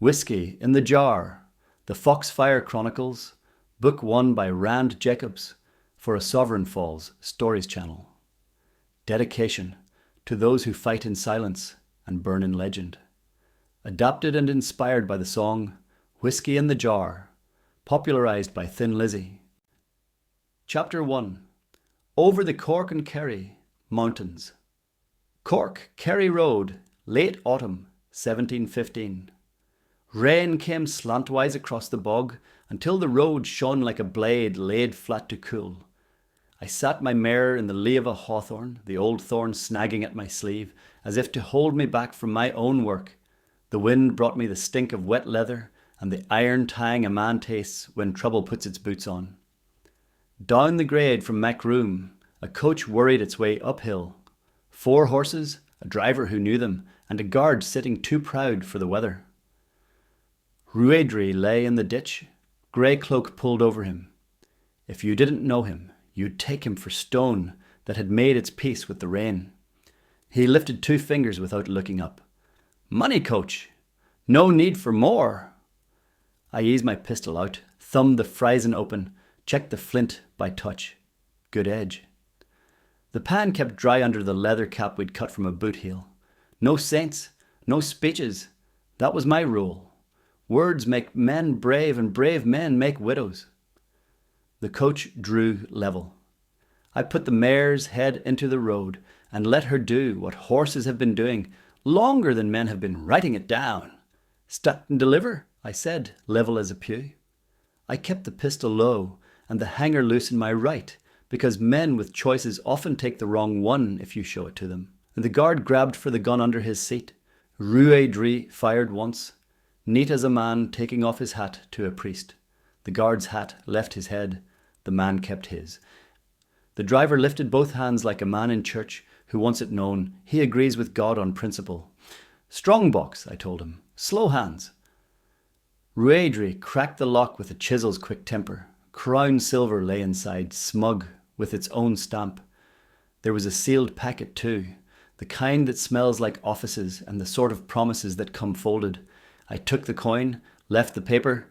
Whiskey in the Jar, the Foxfire Chronicles, Book 1 by Rand Jacobs, for a Sovereign Falls Stories channel. Dedication to those who fight in silence and burn in legend. Adapted and inspired by the song Whiskey in the Jar, popularised by Thin Lizzy. Chapter 1. Over the Cork and Kerry Mountains. Cork, Kerry Road, late autumn, 1715. Rain came slantwise across the bog until the road shone like a blade laid flat to cool. I sat my mare in the lee of a hawthorn, the old thorn snagging at my sleeve, as if to hold me back from my own work. The wind brought me the stink of wet leather and the iron tying a man tastes when trouble puts its boots on. Down the grade from Macroom, a coach worried its way uphill. 4 horses, a driver who knew them, and a guard sitting too proud for the weather. Ruaidry lay in the ditch, grey cloak pulled over him. If you didn't know him, you'd take him for stone that had made its peace with the rain. He lifted 2 fingers without looking up. Money, coach! No need for more! I eased my pistol out, thumbed the Friesen open, checked the flint by touch. Good edge. The pan kept dry under the leather cap we'd cut from a boot heel. No saints, no speeches. That was my rule. Words make men brave and brave men make widows. The coach drew level. I put the mare's head into the road and let her do what horses have been doing longer than men have been writing it down. Stat and deliver, I said, level as a pew. I kept the pistol low and the hanger loose in my right, because men with choices often take the wrong one if you show it to them. The guard grabbed for the gun under his seat. Ruaidry fired once, neat as a man taking off his hat to a priest. The guard's hat left his head. The man kept his. The driver lifted both hands like a man in church who wants it known he agrees with God on principle. Strong box, I told him. Slow hands. Ruaidry cracked the lock with a chisel's quick temper. Crown silver lay inside, smug, with its own stamp. There was a sealed packet too, the kind that smells like offices and the sort of promises that come folded. I took the coin, left the paper.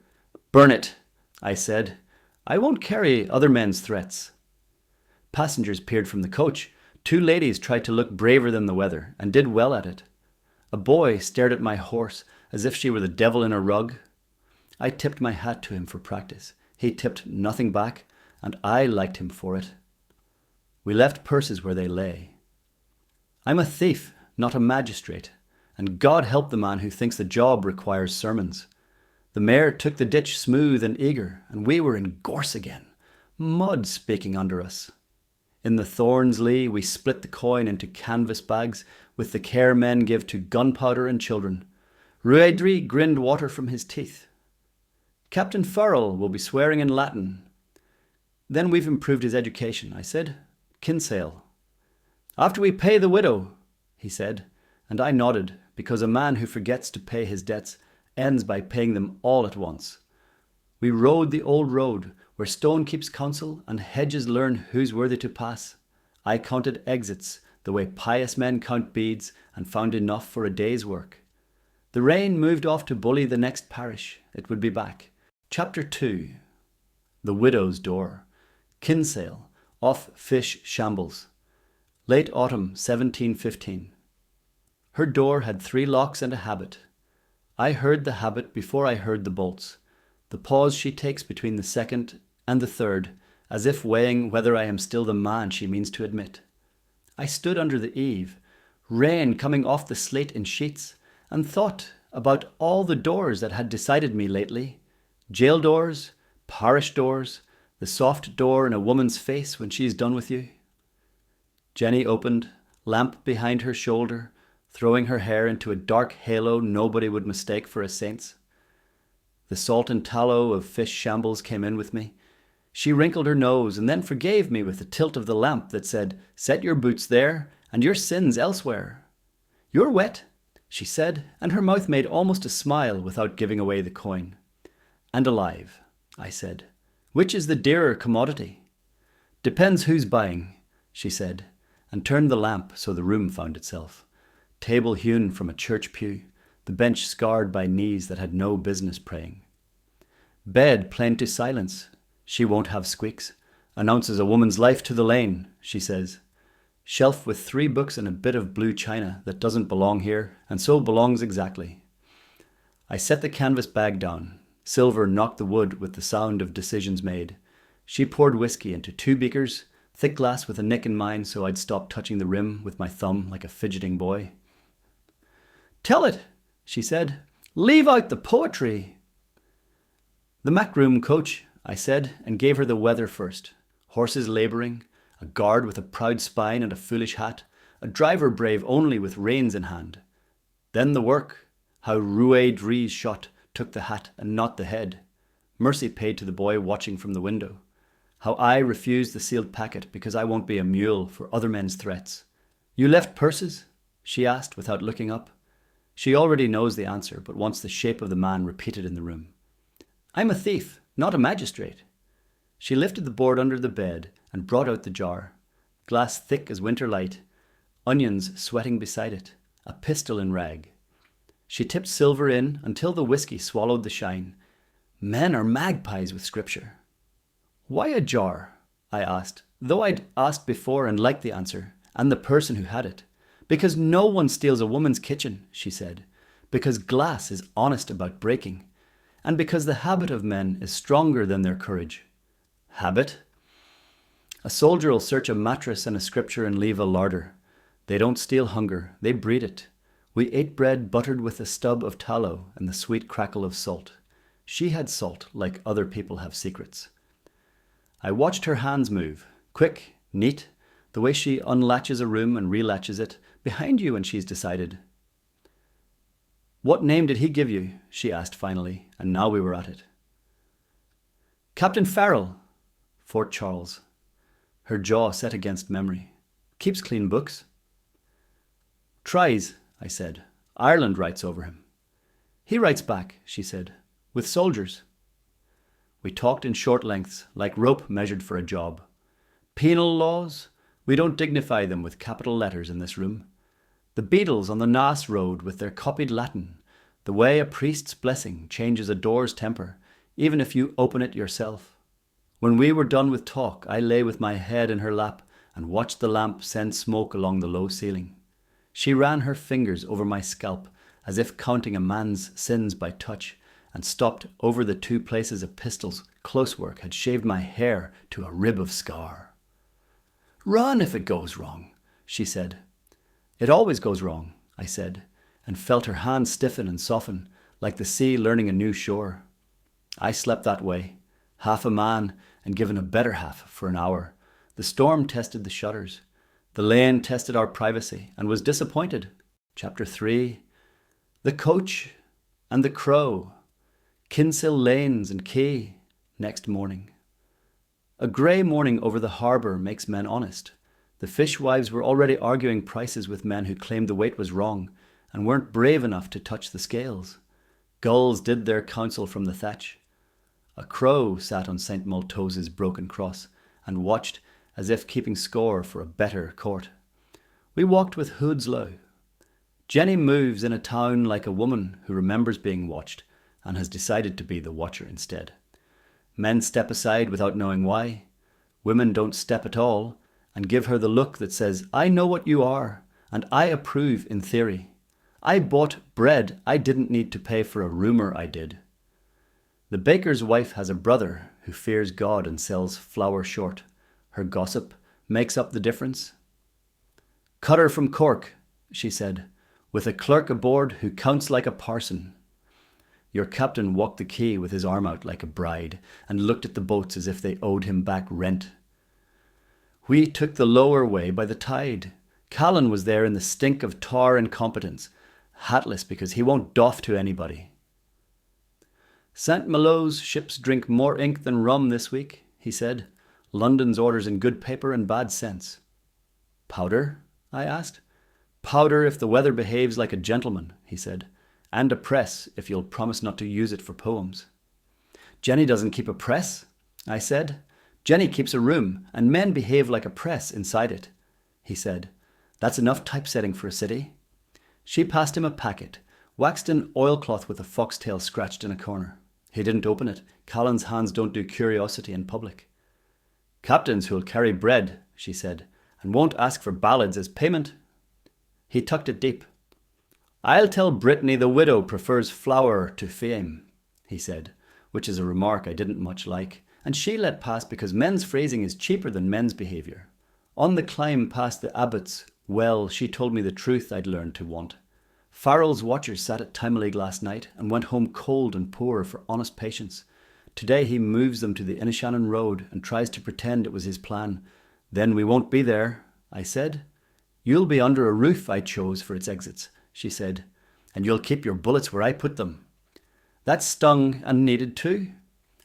Burn it, I said. I won't carry other men's threats. Passengers peered from the coach. 2 ladies tried to look braver than the weather, and did well at it. A boy stared at my horse as if she were the devil in a rug. I tipped my hat to him for practice. He tipped nothing back, and I liked him for it. We left purses where they lay. I'm a thief, not a magistrate, and God help the man who thinks the job requires sermons. The mare took the ditch smooth and eager, and we were in gorse again, mud speaking under us. In the thorns lee we split the coin into canvas bags with the care men give to gunpowder and children. Ruaidry grinned water from his teeth. Captain Farrell will be swearing in Latin. Then we've improved his education, I said. Kinsale. After we pay the widow, he said, and I nodded, because a man who forgets to pay his debts ends by paying them all at once. We rode the old road, where stone keeps counsel and hedges learn who's worthy to pass. I counted exits, the way pious men count beads, and found enough for a day's work. The rain moved off to bully the next parish. It would be back. Chapter 2. The Widow's Door. Kinsale, off Fishamble. Late autumn 1715. Her door had 3 locks and a habit. I heard the habit before I heard the bolts, the pause she takes between the second and the third, as if weighing whether I am still the man she means to admit. I stood under the eave, rain coming off the slate in sheets, and thought about all the doors that had decided me lately. Jail doors, parish doors, the soft door in a woman's face when she's done with you. Jenny opened, lamp behind her shoulder, throwing her hair into a dark halo nobody would mistake for a saint's. The salt and tallow of Fishambles came in with me. She wrinkled her nose and then forgave me with a tilt of the lamp that said, "Set your boots there, and your sins elsewhere." "You're wet," she said, and her mouth made almost a smile without giving away the coin. "And alive," I said. "Which is the dearer commodity?" "Depends who's buying," she said, and turned the lamp so the room found itself. Table hewn from a church pew, the bench scarred by knees that had no business praying. Bed plain to silence, she won't have squeaks, announces a woman's life to the lane, she says. Shelf with 3 books and a bit of blue china that doesn't belong here, and so belongs exactly. I set the canvas bag down. Silver knocked the wood with the sound of decisions made. She poured whiskey into 2 beakers, thick glass with a nick in mine so I'd stop touching the rim with my thumb like a fidgeting boy. Tell it, she said. Leave out the poetry. The Mac room, coach, I said, and gave her the weather first. Horses labouring, a guard with a proud spine and a foolish hat, a driver brave only with reins in hand. Then the work, how Rouet Dries shot took the hat and not the head. Mercy paid to the boy watching from the window. How I refused the sealed packet because I won't be a mule for other men's threats. You left purses? She asked without looking up. She already knows the answer, but wants the shape of the man repeated in the room. I'm a thief, not a magistrate. She lifted the board under the bed and brought out the jar. Glass thick as winter light, onions sweating beside it, a pistol in rag. She tipped silver in until the whiskey swallowed the shine. Men are magpies with scripture. Why a jar? I asked, though I'd asked before and liked the answer, and the person who had it. Because no one steals a woman's kitchen, she said. Because glass is honest about breaking. And because the habit of men is stronger than their courage. Habit? A soldier will search a mattress and a scripture and leave a larder. They don't steal hunger, they breed it. We ate bread buttered with a stub of tallow and the sweet crackle of salt. She had salt like other people have secrets. I watched her hands move, quick, neat, the way she unlatches a room and relatches it, behind you when she's decided. What name did he give you? She asked finally, and now we were at it. Captain Farrell, Fort Charles. Her jaw set against memory. Keeps clean books. Tries, I said. Ireland writes over him. He writes back, she said, with soldiers. We talked in short lengths, like rope measured for a job. Penal Laws? We don't dignify them with capital letters in this room. The beadles on the Naas Road with their copied Latin, the way a priest's blessing changes a door's temper, even if you open it yourself. When we were done with talk, I lay with my head in her lap and watched the lamp send smoke along the low ceiling. She ran her fingers over my scalp as if counting a man's sins by touch, and stopped over the 2 places a pistol's close work had shaved my hair to a rib of scar. Run if it goes wrong, she said. It always goes wrong, I said, and felt her hand stiffen and soften, like the sea learning a new shore. I slept that way, half a man and given a better half for an hour. The storm tested the shutters. The lane tested our privacy and was disappointed. Chapter 3. The coach and the crow. Kinsale lanes and quay. Next morning. A grey morning over the harbour makes men honest. The fishwives were already arguing prices with men who claimed the weight was wrong and weren't brave enough to touch the scales. Gulls did their counsel from the thatch. A crow sat on St. Maltose' broken cross and watched as if keeping score for a better court. We walked with hoods low. Jenny moves in a town like a woman who remembers being watched and has decided to be the watcher instead. Men step aside without knowing why. Women don't step at all and give her the look that says, I know what you are, and I approve in theory. I bought bread I didn't need to pay for a rumour I did. The baker's wife has a brother who fears God and sells flour short. Her gossip makes up the difference. Cutter from Cork, she said, with a clerk aboard who counts like a parson. Your captain walked the quay with his arm out like a bride and looked at the boats as if they owed him back rent. We took the lower way by the tide. Callan was there in the stink of tar incompetence, hatless because he won't doff to anybody. St. Malo's ships drink more ink than rum this week, he said. London's orders in good paper and bad sense. Powder? I asked. Powder if the weather behaves like a gentleman, he said, and a press if you'll promise not to use it for poems. Jenny doesn't keep a press, I said. Jenny keeps a room, and men behave like a press inside it, he said. That's enough typesetting for a city. She passed him a packet, Waxed-in oilcloth with a foxtail scratched in a corner. He didn't open it. Callan's hands don't do curiosity in public. Captains who'll carry bread, she said, and won't ask for ballads as payment. He tucked it deep. I'll tell Brittany the widow prefers flour to fame, he said, which is a remark I didn't much like, and she let pass because men's phrasing is cheaper than men's behaviour. On the climb past the abbot's well, she told me the truth I'd learned to want. Farrell's watchers sat at Timoleague last night and went home cold and poor for honest patience. Today he moves them to the Inishannon Road and tries to pretend it was his plan. Then we won't be there, I said. You'll be under a roof I chose for its exits, she said, and you'll keep your bullets where I put them. That stung and needed too.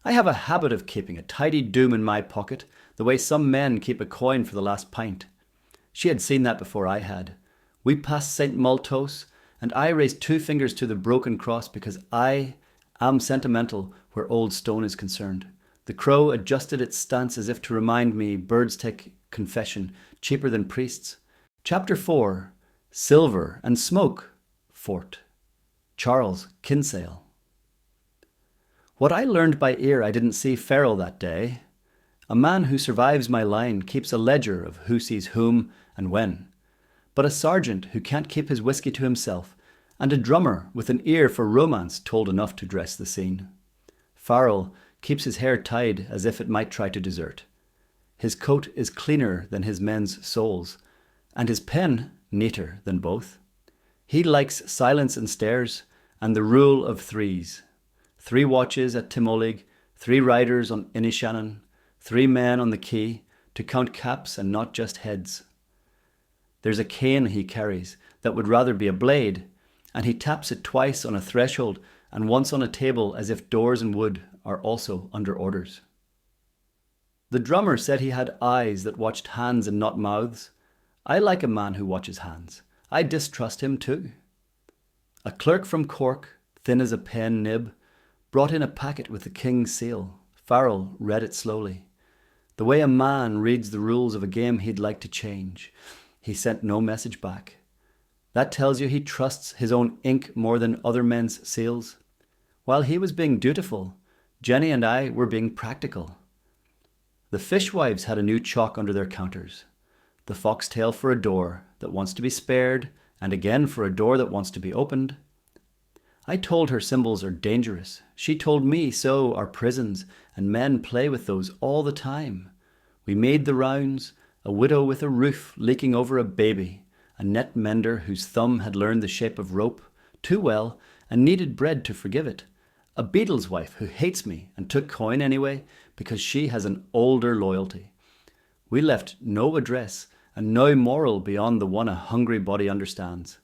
I have a habit of keeping a tidy doom in my pocket, the way some men keep a coin for the last pint. She had seen that before I had. We passed St. Maltos, and I raised 2 fingers to the broken cross because I am sentimental where old stone is concerned. The crow adjusted its stance as if to remind me birds take confession cheaper than priests. Chapter 4. Silver and Smoke. Fort. Charles, Kinsale. What I learned by ear I didn't see Farrell that day. A man who survives my line keeps a ledger of who sees whom and when. But a sergeant who can't keep his whiskey to himself, and a drummer with an ear for romance told enough to dress the scene. Farrell keeps his hair tied as if it might try to desert. His coat is cleaner than his men's souls, and his pen neater than both. He likes silence and stares, and the rule of 3s. 3 watches at Timoleague, 3 riders on Inishannon, 3 men on the quay, to count caps and not just heads. There's a cane he carries that would rather be a blade, and he taps it twice on a threshold and once on a table as if doors and wood are also under orders. The drummer said he had eyes that watched hands and not mouths. I like a man who watches hands. I distrust him too. A clerk from Cork, thin as a pen nib, brought in a packet with the king's seal. Farrell read it slowly. The way a man reads the rules of a game he'd like to change. He sent no message back. That tells you he trusts his own ink more than other men's seals. While he was being dutiful, Jenny and I were being practical. The fishwives had a new chalk under their counters. The foxtail for a door that wants to be spared, and again for a door that wants to be opened. I told her symbols are dangerous. She told me so are prisons, and men play with those all the time. We made the rounds, a widow with a roof leaking over a baby, a net mender whose thumb had learned the shape of rope too well and needed bread to forgive it, a beadle's wife who hates me and took coin anyway because she has an older loyalty. We left no address and no moral beyond the one a hungry body understands.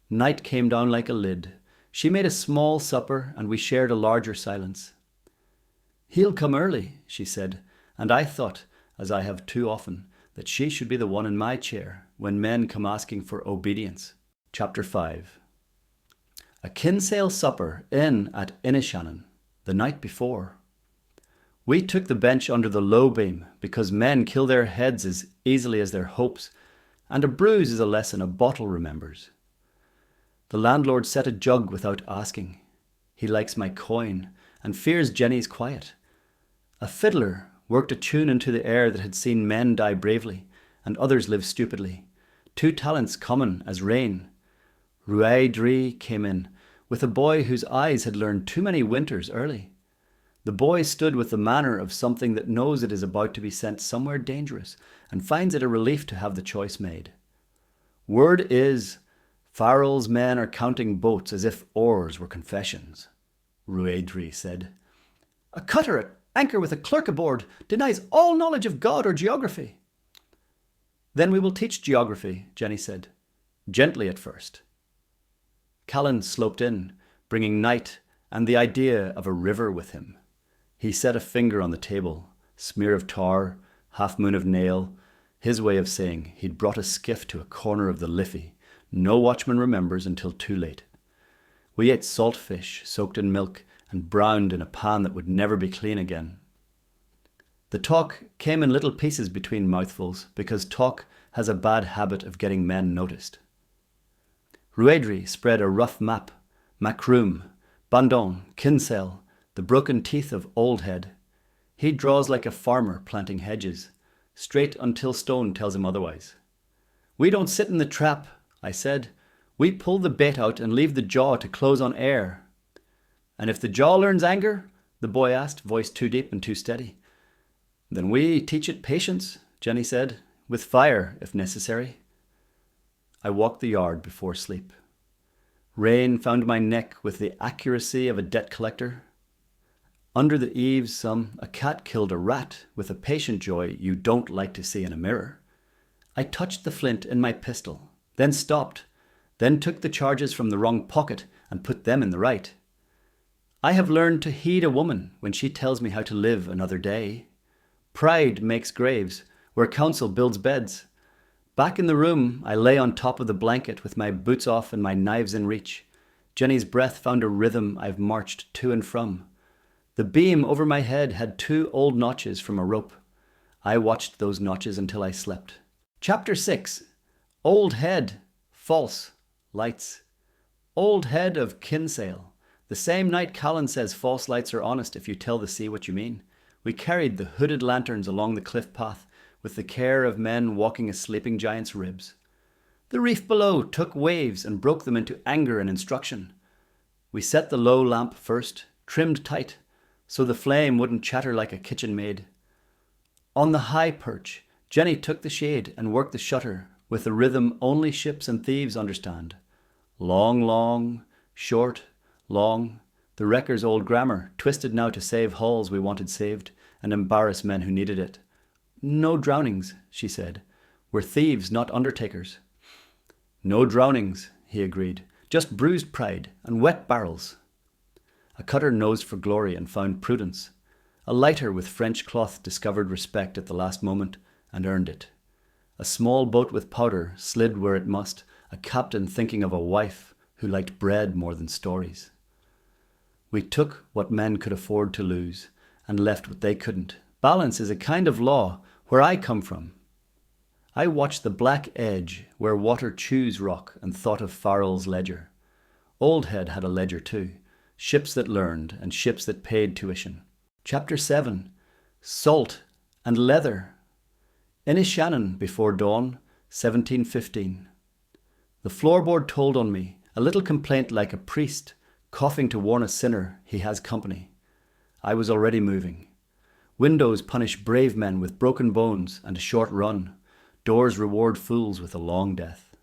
Night came down like a lid. She made a small supper and we shared a larger silence. He'll come early, she said, and I thought, as I have too often, that she should be the one in my chair when men come asking for obedience. Chapter 5. A Kinsale supper in at Inishannon the night before. We took the bench under the low beam because men kill their heads as easily as their hopes, and a bruise is a lesson a bottle remembers. The landlord set a jug without asking. He likes my coin and fears Jenny's quiet. A fiddler worked a tune into the air that had seen men die bravely and others live stupidly, 2 talents common as rain. Ruaidri came in with a boy whose eyes had learned too many winters early. The boy stood with the manner of something that knows it is about to be sent somewhere dangerous and finds it a relief to have the choice made. Word is, Farrell's men are counting boats as if oars were confessions, Ruaidri said. A cutter at anchor with a clerk aboard denies all knowledge of God or geography. Then we will teach geography, Jenny said, gently at first. Callan sloped in, bringing night and the idea of a river with him. He set a finger on the table, smear of tar, half moon of nail, his way of saying he'd brought a skiff to a corner of the Liffey. No watchman remembers until too late. We ate salt fish soaked in milk and browned in a pan that would never be clean again. The talk came in little pieces between mouthfuls because talk has a bad habit of getting men noticed. Ruaidri spread a rough map Macroom, Bandon, Kinsale, the broken teeth of Old Head. He draws like a farmer planting hedges, straight until stone tells him otherwise. We don't sit in the trap, I said. We pull the bait out and leave the jaw to close on air. And if the jaw learns anger, the boy asked, voice too deep and too steady. Then we teach it patience, Jenny said, with fire if necessary. I walked the yard before sleep. Rain found my neck with the accuracy of a debt collector. Under the eaves, a cat killed a rat with a patient joy you don't like to see in a mirror. I touched the flint in my pistol, then stopped, then took the charges from the wrong pocket and put them in the right. I have learned to heed a woman when she tells me how to live another day. Pride makes graves, where counsel builds beds. Back in the room, I lay on top of the blanket with my boots off and my knives in reach. Jenny's breath found a rhythm I've marched to and from. The beam over my head had 2 old notches from a rope. I watched those notches until I slept. Chapter 6. Old Head, False, Lights. Old Head of Kinsale. The same night Callan says false lights are honest if you tell the sea what you mean. We carried the hooded lanterns along the cliff path with the care of men walking a sleeping giant's ribs. The reef below took waves and broke them into anger and instruction. We set the low lamp first, trimmed tight, so the flame wouldn't chatter like a kitchen maid. On the high perch, Jenny took the shade and worked the shutter with the rhythm only ships and thieves understand. Long, long, short, long, the wrecker's old grammar, twisted now to save hulls we wanted saved and embarrass men who needed it. No drownings, she said. We're thieves, not undertakers. No drownings, he agreed. Just bruised pride and wet barrels. A cutter nosed for glory and found prudence. A lighter with French cloth discovered respect at the last moment and earned it. A small boat with powder slid where it must, a captain thinking of a wife who liked bread more than stories. We took what men could afford to lose and left what they couldn't. Balance is a kind of law where I come from. I watched the black edge where water chews rock and thought of Farrell's ledger. Old Head had a ledger too, ships that learned and ships that paid tuition. Chapter 7. Salt and Leather. Inishannon before dawn, 1715. The floorboard told on me, a little complaint like a priest, coughing to warn a sinner he has company. I was already moving. Windows punish brave men with broken bones and a short run. Doors reward fools with a long death.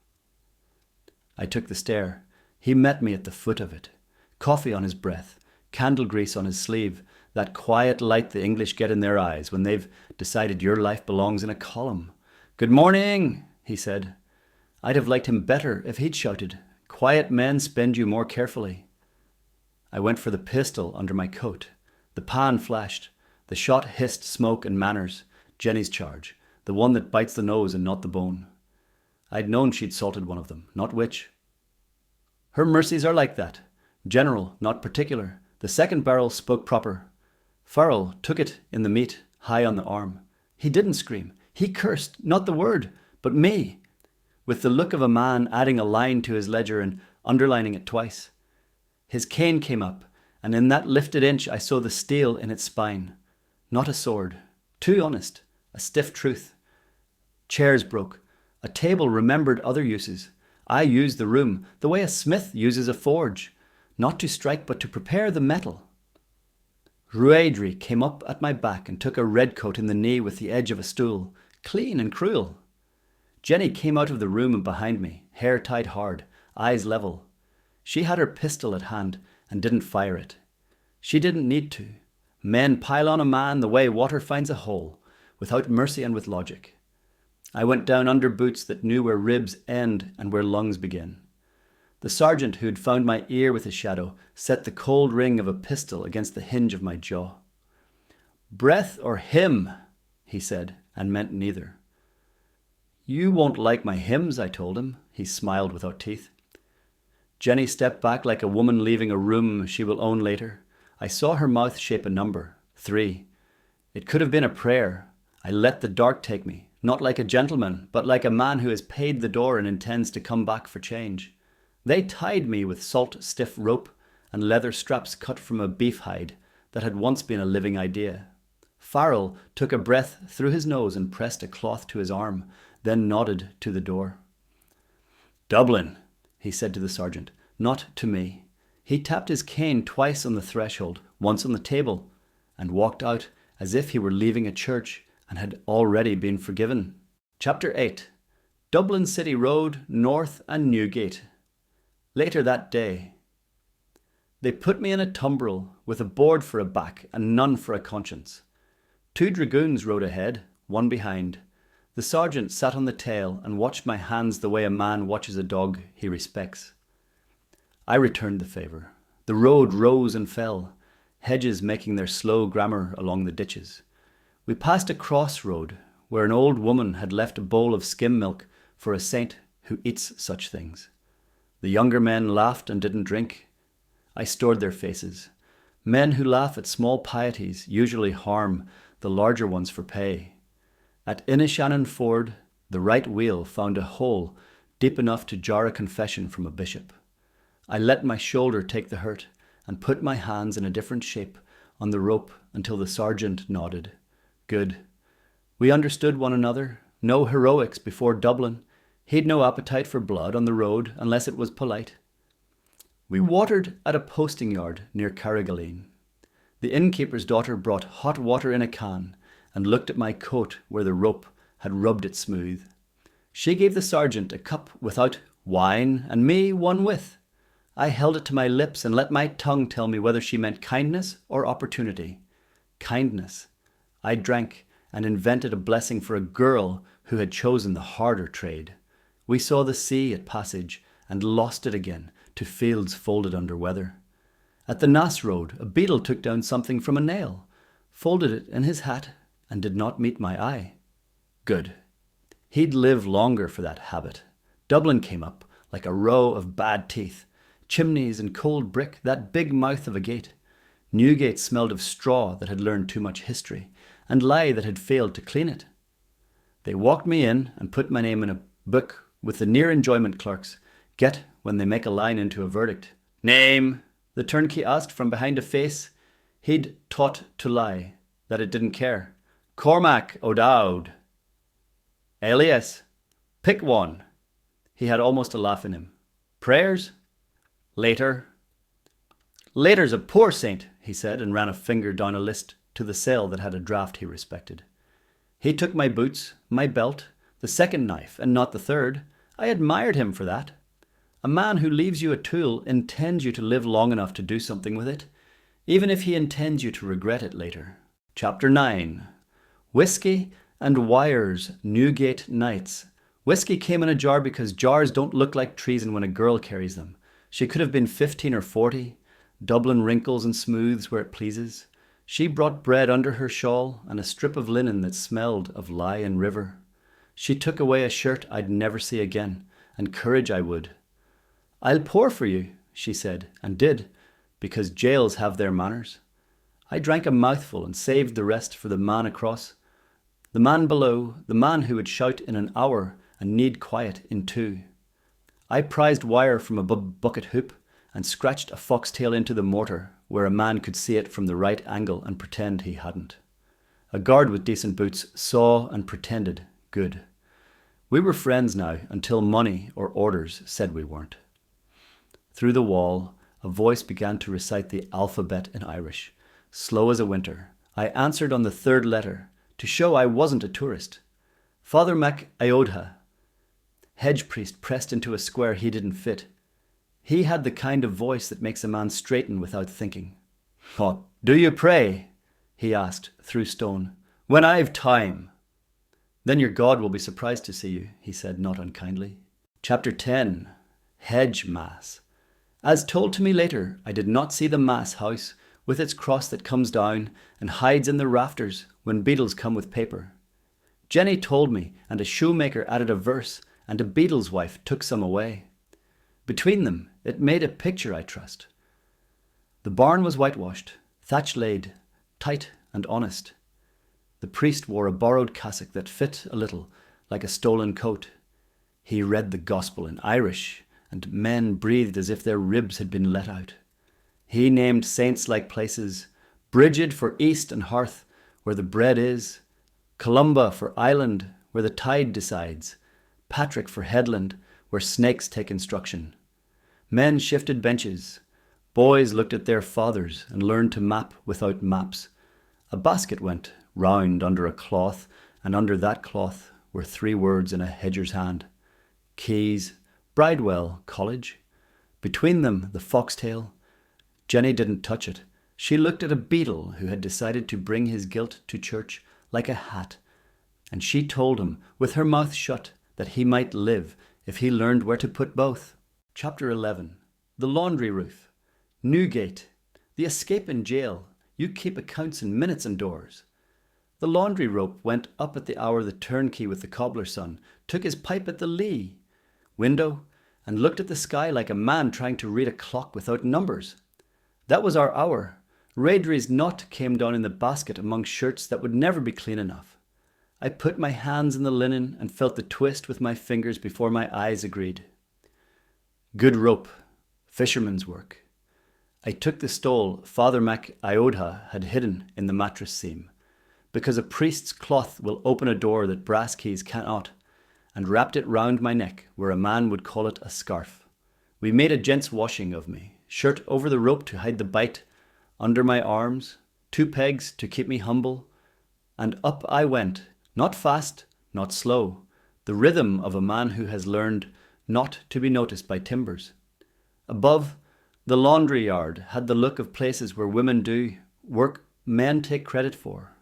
I took the stair. He met me at the foot of it. Coffee on his breath, candle grease on his sleeve, that quiet light the English get in their eyes when they've decided your life belongs in a column. Good morning, he said. I'd have liked him better if he'd shouted, quiet men spend you more carefully. I went for the pistol under my coat. The pan flashed. The shot hissed smoke and manners. Jenny's charge, the one that bites the nose and not the bone. I'd known she'd salted one of them, not which. Her mercies are like that. General, not particular. The second barrel spoke proper. Farrell took it in the meat, high on the arm. He didn't scream. He cursed, not the word, but me, with the look of a man adding a line to his ledger and underlining it twice. His cane came up, and in that lifted inch I saw the steel in its spine. Not a sword. Too honest. A stiff truth. Chairs broke. A table remembered other uses. I used the room the way a smith uses a forge, not to strike but to prepare the metal. Ruaidry came up at my back and took a redcoat in the knee with the edge of a stool, clean and cruel. Jenny came out of the room and behind me, hair tied hard, eyes level. She had her pistol at hand and didn't fire it. She didn't need to. Men pile on a man the way water finds a hole, without mercy and with logic. I went down under boots that knew where ribs end and where lungs begin. The sergeant who'd found my ear with his shadow set the cold ring of a pistol against the hinge of my jaw. Breath or hymn, he said, and meant neither. You won't like my hymns, I told him. He smiled without teeth. Jenny stepped back like a woman leaving a room she will own later. I saw her mouth shape a number, 3. It could have been a prayer. I let the dark take me, not like a gentleman, but like a man who has paid the door and intends to come back for change. They tied me with salt-stiff rope and leather straps cut from a beef hide that had once been a living idea. Farrell took a breath through his nose and pressed a cloth to his arm, then nodded to the door. "Dublin," he said to the sergeant, not to me. He tapped his cane twice on the threshold, once on the table, and walked out as if he were leaving a church and had already been forgiven. Chapter 8. Dublin City Road, North and Newgate. Later that day, they put me in a tumbril with a board for a back and none for a conscience. 2 dragoons rode ahead, 1 behind. The sergeant sat on the tail and watched my hands the way a man watches a dog he respects. I returned the favour. The road rose and fell, hedges making their slow grammar along the ditches. We passed a crossroad where an old woman had left a bowl of skim milk for a saint who eats such things. The younger men laughed and didn't drink. I stored their faces. Men who laugh at small pieties usually harm the larger ones for pay. At Inishannon Ford, the right wheel found a hole deep enough to jar a confession from a bishop. I let my shoulder take the hurt and put my hands in a different shape on the rope until the sergeant nodded. Good. We understood one another. No heroics before Dublin. He'd no appetite for blood on the road unless it was polite. We watered at a posting yard near Carrigaline. The innkeeper's daughter brought hot water in a can and looked at my coat where the rope had rubbed it smooth. She gave the sergeant a cup without wine and me one with. I held it to my lips and let my tongue tell me whether she meant kindness or opportunity. Kindness. I drank and invented a blessing for a girl who had chosen the harder trade. We saw the sea at passage and lost it again to fields folded under weather. At the Nass Road, a beetle took down something from a nail, folded it in his hat, and did not meet my eye. Good. He'd live longer for that habit. Dublin came up like a row of bad teeth, chimneys and cold brick, that big mouth of a gate. Newgate smelled of straw that had learned too much history, and lye that had failed to clean it. They walked me in and put my name in a book with the near enjoyment clerks get when they make a line into a verdict. Name, the turnkey asked from behind a face he'd taught to lie, that it didn't care. Cormac O'Dowd. Alias, pick one. He had almost a laugh in him. Prayers? Later. Later's a poor saint, he said, and ran a finger down a list to the cell that had a draft he respected. He took my boots, my belt, the second knife, and not the third. I admired him for that. A man who leaves you a tool intends you to live long enough to do something with it, even if he intends you to regret it later. Chapter 9. Whiskey and Wires, Newgate Nights. Whiskey came in a jar because jars don't look like treason when a girl carries them. She could have been 15 or 40. Dublin wrinkles and smooths where it pleases. She brought bread under her shawl and a strip of linen that smelled of lye and river. She took away a shirt I'd never see again, and courage I would. I'll pour for you, she said, and did, because jails have their manners. I drank a mouthful and saved the rest for the man across. The man below, the man who would shout in an hour and need quiet in 2. I prized wire from a bucket hoop and scratched a foxtail into the mortar where a man could see it from the right angle and pretend he hadn't. A guard with decent boots saw and pretended good. We were friends now until money or orders said we weren't. Through the wall, a voice began to recite the alphabet in Irish, slow as a winter. I answered on the 3rd letter to show I wasn't a tourist. Father Mac Iodha, hedge priest pressed into a square he didn't fit. He had the kind of voice that makes a man straighten without thinking. What do you pray? He asked through stone. When I've time. Then your God will be surprised to see you, he said not unkindly. Chapter 10. Hedge Mass. As told to me later, I did not see the Mass house with its cross that comes down and hides in the rafters when beadles come with paper. Jenny told me, and a shoemaker added a verse, and a beadle's wife took some away. Between them, it made a picture, I trust. The barn was whitewashed, thatch laid, tight and honest. The priest wore a borrowed cassock that fit a little like a stolen coat. He read the gospel in Irish and men breathed as if their ribs had been let out. He named saints like places, Brigid for east and hearth, where the bread is, Columba for island, where the tide decides, Patrick for headland, where snakes take instruction. Men shifted benches. Boys looked at their fathers and learned to map without maps. A basket went round under a cloth, and under that cloth were 3 words in a hedger's hand. Keys, Bridewell, College. Between them, the foxtail. Jenny didn't touch it. She looked at a beadle who had decided to bring his guilt to church like a hat, and she told him, with her mouth shut, that he might live if he learned where to put both. Chapter 11. The laundry roof. Newgate. The escape in jail. You keep accounts in minutes and doors. The laundry rope went up at the hour the turnkey with the cobbler's son took his pipe at the lee window and looked at the sky like a man trying to read a clock without numbers. That was our hour. Raidry's knot came down in the basket among shirts that would never be clean enough. I put my hands in the linen and felt the twist with my fingers before my eyes agreed. Good rope. Fisherman's work. I took the stole Father Mac Iodha had hidden in the mattress seam, because a priest's cloth will open a door that brass keys cannot, and wrapped it round my neck where a man would call it a scarf. We made a gent's washing of me, shirt over the rope to hide the bite, under my arms, 2 pegs to keep me humble, and up I went, not fast, not slow, the rhythm of a man who has learned not to be noticed by timbers. Above, the laundry yard had the look of places where women do work men take credit for.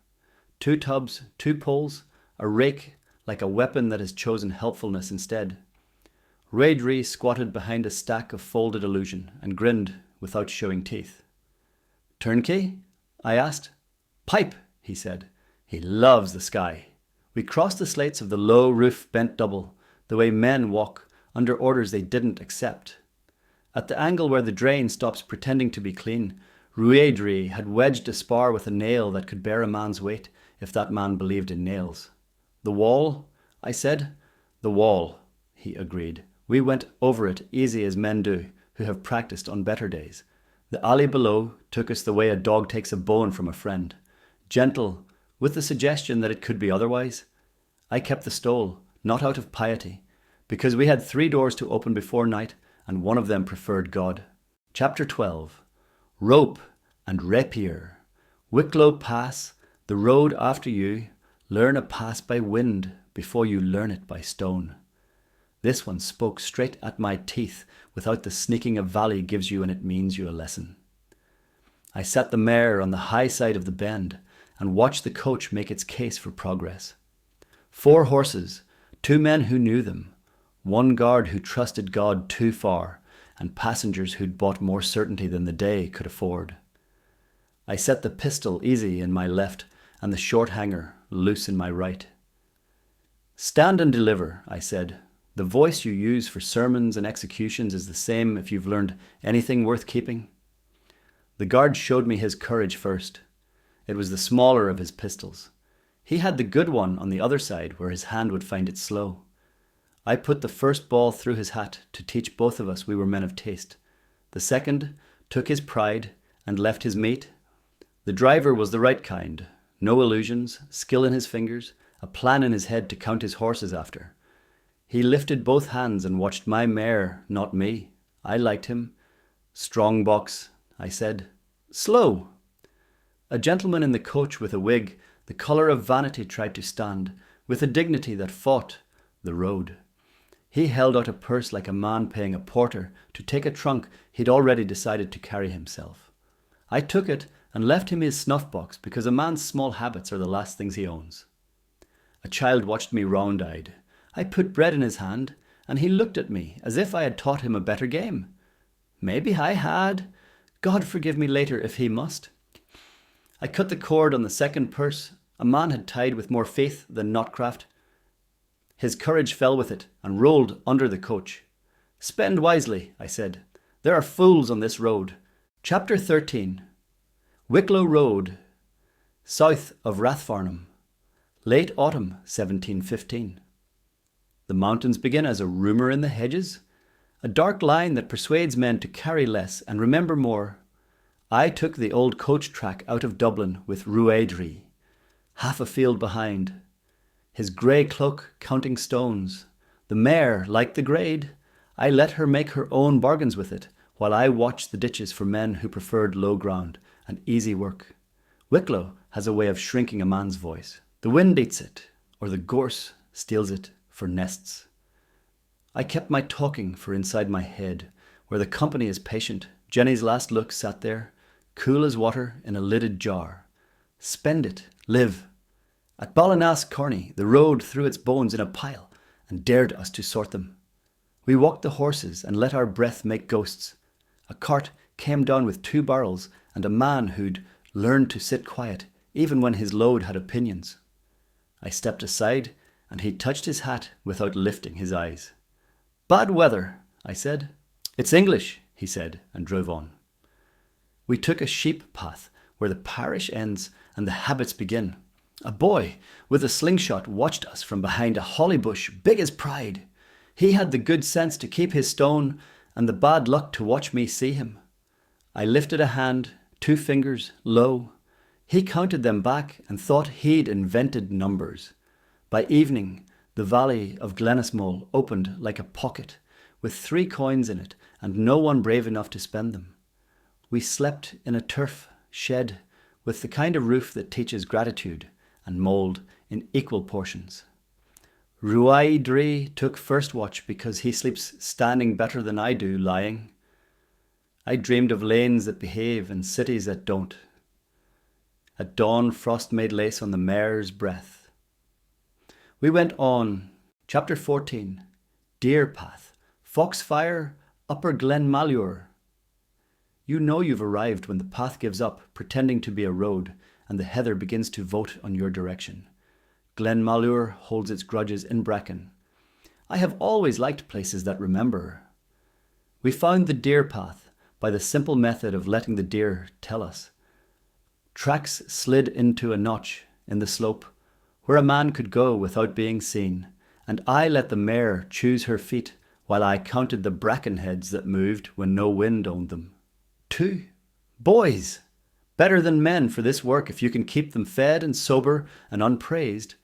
2 tubs, 2 poles, a rake like a weapon that has chosen helpfulness instead. Raidry squatted behind a stack of folded illusion and grinned without showing teeth. Turnkey? I asked. Pipe, he said. He loves the sky. We crossed the slates of the low roof bent double, the way men walk under orders they didn't accept. At the angle where the drain stops pretending to be clean, Raidry had wedged a spar with a nail that could bear a man's weight if that man believed in nails. The wall? I said. The wall, he agreed. We went over it easy as men do, who have practiced on better days. The alley below took us the way a dog takes a bone from a friend. Gentle, with the suggestion that it could be otherwise. I kept the stole, not out of piety, because we had 3 doors to open before night, and one of them preferred God. Chapter 12. Rope and rapier. Wicklow Pass, the road after you. Learn a pass by wind before you learn it by stone. This one spoke straight at my teeth without the sneaking a valley gives you when it means you a lesson. I sat the mare on the high side of the bend and watched the coach make its case for progress. 4 horses, 2 men who knew them, 1 guard who trusted God too far, and passengers who'd bought more certainty than the day could afford. I set the pistol easy in my left and the short hanger loose in my right. Stand and deliver, I said. The voice you use for sermons and executions is the same if you've learned anything worth keeping. The guard showed me his courage first. It was the smaller of his pistols. He had the good one on the other side where his hand would find it slow. I put the first ball through his hat to teach both of us we were men of taste. The second took his pride and left his mate. The driver was the right kind. No illusions, skill in his fingers, a plan in his head to count his horses after. He lifted both hands and watched my mare, not me. I liked him. Strong box, I said. Slow. A gentleman in the coach with a wig, the colour of vanity, tried to stand, with a dignity that fought the road. He held out a purse like a man paying a porter to take a trunk he'd already decided to carry himself. I took it and left him his snuff-box because a man's small habits are the last things he owns. A child watched me round-eyed. I put bread in his hand, and he looked at me as if I had taught him a better game. Maybe I had. God forgive me later if he must. I cut the cord on the second purse. A man had tied with more faith than knotcraft. His courage fell with it and rolled under the coach. Spend wisely, I said. There are fools on this road. Chapter 13. Wicklow Road, south of Rathfarnham. Late autumn, 1715. The mountains begin as a rumour in the hedges, a dark line that persuades men to carry less and remember more. I took the old coach track out of Dublin with rouaderie, half a field behind. His grey cloak counting stones. The mare, like the grade, I let her make her own bargains with it, while I watched the ditches for men who preferred low ground and easy work. Wicklow has a way of shrinking a man's voice. The wind eats it, or the gorse steals it for nests. I kept my talking for inside my head, where the company is patient. Jenny's last look sat there, cool as water in a lidded jar. Spend it, live. At Ballinasque Corny, the road threw its bones in a pile and dared us to sort them. We walked the horses and let our breath make ghosts. A cart came down with 2 barrels and a man who'd learned to sit quiet even when his load had opinions. I stepped aside and he touched his hat without lifting his eyes. Bad weather, I said. It's English, he said, and drove on. We took a sheep path where the parish ends and the habits begin. A boy with a slingshot watched us from behind a holly bush big as pride. He had the good sense to keep his stone and the bad luck to watch me see him. I lifted a hand, 2 fingers, low. He counted them back and thought he'd invented numbers. By evening, the valley of Glenismole opened like a pocket, with 3 coins in it and no one brave enough to spend them. We slept in a turf shed with the kind of roof that teaches gratitude and mould in equal portions. Rouaderie took first watch because he sleeps standing better than I do lying. I dreamed of lanes that behave and cities that don't. At dawn, frost made lace on the mare's breath. We went on. Chapter 14. Deer Path. Foxfire, Upper Glen Malure. You know you've arrived when the path gives up, pretending to be a road, and the heather begins to vote on your direction. Glen Malure holds its grudges in bracken. I have always liked places that remember. We found the deer path by the simple method of letting the deer tell us. Tracks slid into a notch in the slope where a man could go without being seen, and I let the mare choose her feet while I counted the bracken heads that moved when no wind owned them. 2 boys! Better than men for this work if you can keep them fed and sober and unpraised.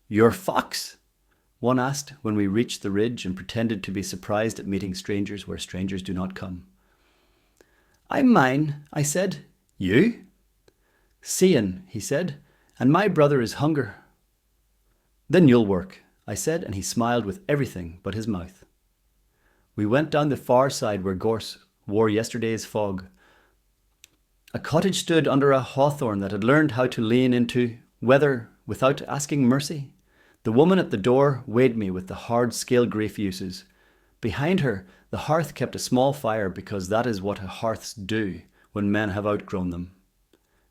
You're Fox? One asked when we reached the ridge and pretended to be surprised at meeting strangers where strangers do not come. I'm mine, I said. You? Cian, he said, and my brother is Hunger. Then you'll work, I said, and he smiled with everything but his mouth. We went down the far side where gorse wore yesterday's fog. A cottage stood under a hawthorn that had learned how to lean into weather without asking mercy. The woman at the door weighed me with the hard scale grief uses. Behind her, the hearth kept a small fire because that is what hearths do when men have outgrown them.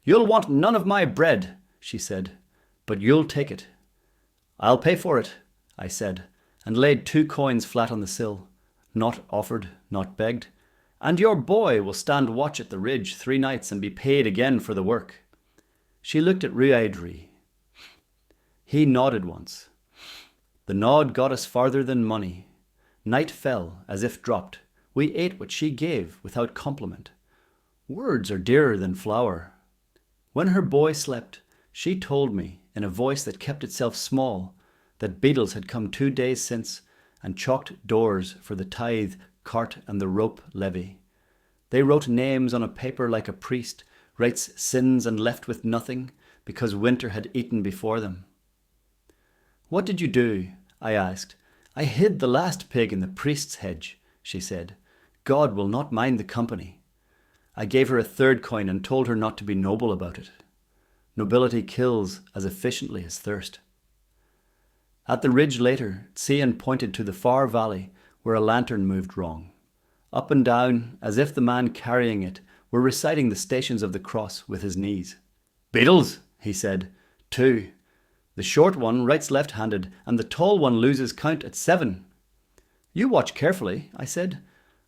You'll want none of my bread, she said, but you'll take it. I'll pay for it, I said, and laid 2 coins flat on the sill. Not offered, not begged. And your boy will stand watch at the ridge 3 nights and be paid again for the work. She looked at Rouaderie. He nodded once. The nod got us farther than money. Night fell as if dropped. We ate what she gave without compliment. Words are dearer than flour. When her boy slept, she told me, in a voice that kept itself small, that beetles had come 2 days since and chalked doors for the tithe, cart and the rope levy. They wrote names on a paper like a priest writes sins and left with nothing because winter had eaten before them. What did you do? I asked. I hid the last pig in the priest's hedge, she said. God will not mind the company. I gave her a 3rd coin and told her not to be noble about it. Nobility kills as efficiently as thirst. At the ridge later, Cian pointed to the far valley where a lantern moved wrong. Up and down, as if the man carrying it were reciting the stations of the cross with his knees. Beetles, he said. 2. The short one writes left-handed, and the tall one loses count at 7. You watch carefully, I said.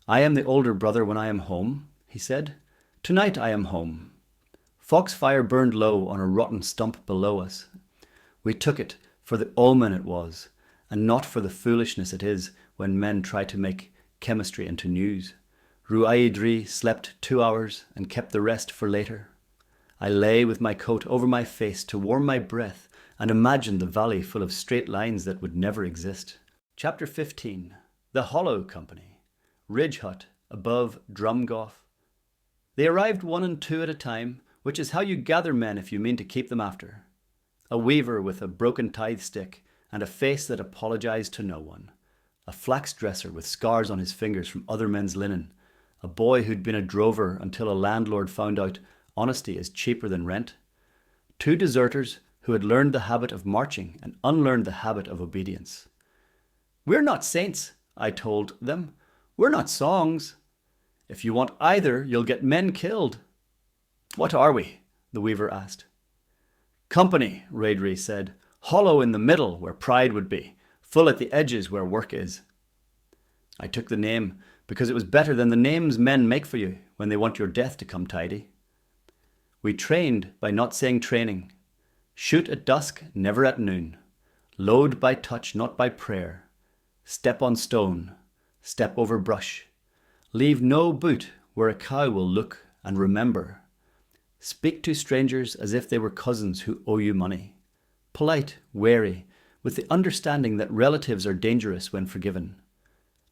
I am the older brother when I am home, he said. Tonight I am home. Foxfire burned low on a rotten stump below us. We took it for the omen it was, and not for the foolishness it is when men try to make chemistry into news. Ruaidri slept 2 hours and kept the rest for later. I lay with my coat over my face to warm my breath and imagined the valley full of straight lines that would never exist. Chapter 15. The Hollow Company. Ridge Hut, above Drumgoff. They arrived 1 and 2 at a time, which is how you gather men if you mean to keep them after. A weaver with a broken tithe stick and a face that apologised to no one. A flax dresser with scars on his fingers from other men's linen. A boy who'd been a drover until a landlord found out honesty is cheaper than rent. 2 deserters who had learned the habit of marching and unlearned the habit of obedience. "We're not saints," I told them. "We're not songs. If you want either, you'll get men killed." "What are we?" the weaver asked. "Company," Raidri said. "Hollow in the middle where pride would be, full at the edges where work is." I took the name because it was better than the names men make for you when they want your death to come tidy. We trained by not saying training. Shoot at dusk, never at noon. Load by touch, not by prayer. Step on stone. Step over brush. Leave no boot where a cow will look and remember. Speak to strangers as if they were cousins who owe you money. Polite, wary, with the understanding that relatives are dangerous when forgiven.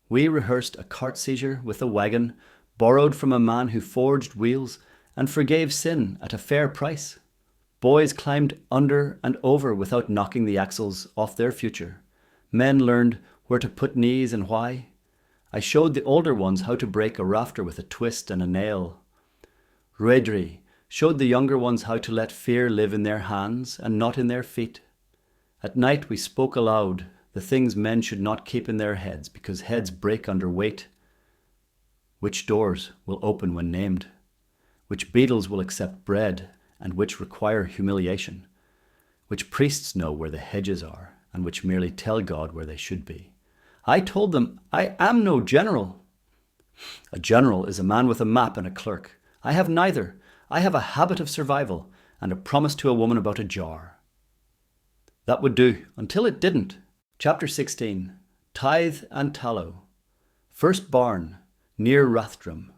We rehearsed a cart seizure with a wagon, borrowed from a man who forged wheels and forgave sin at a fair price. Boys climbed under and over without knocking the axles off their future. Men learned where to put knees and why. I showed the older ones how to break a rafter with a twist and a nail. Ruedri showed the younger ones how to let fear live in their hands and not in their feet. At night we spoke aloud the things men should not keep in their heads because heads break under weight. Which doors will open when named? Which beetles will accept bread and which require humiliation? Which priests know where the hedges are and which merely tell God where they should be? I told them, I am no general. A general is a man with a map and a clerk. I have neither. I have a habit of survival and a promise to a woman about a jar. That would do, until it didn't. Chapter 16. Tithe and Tallow. First barn, near Rathdrum.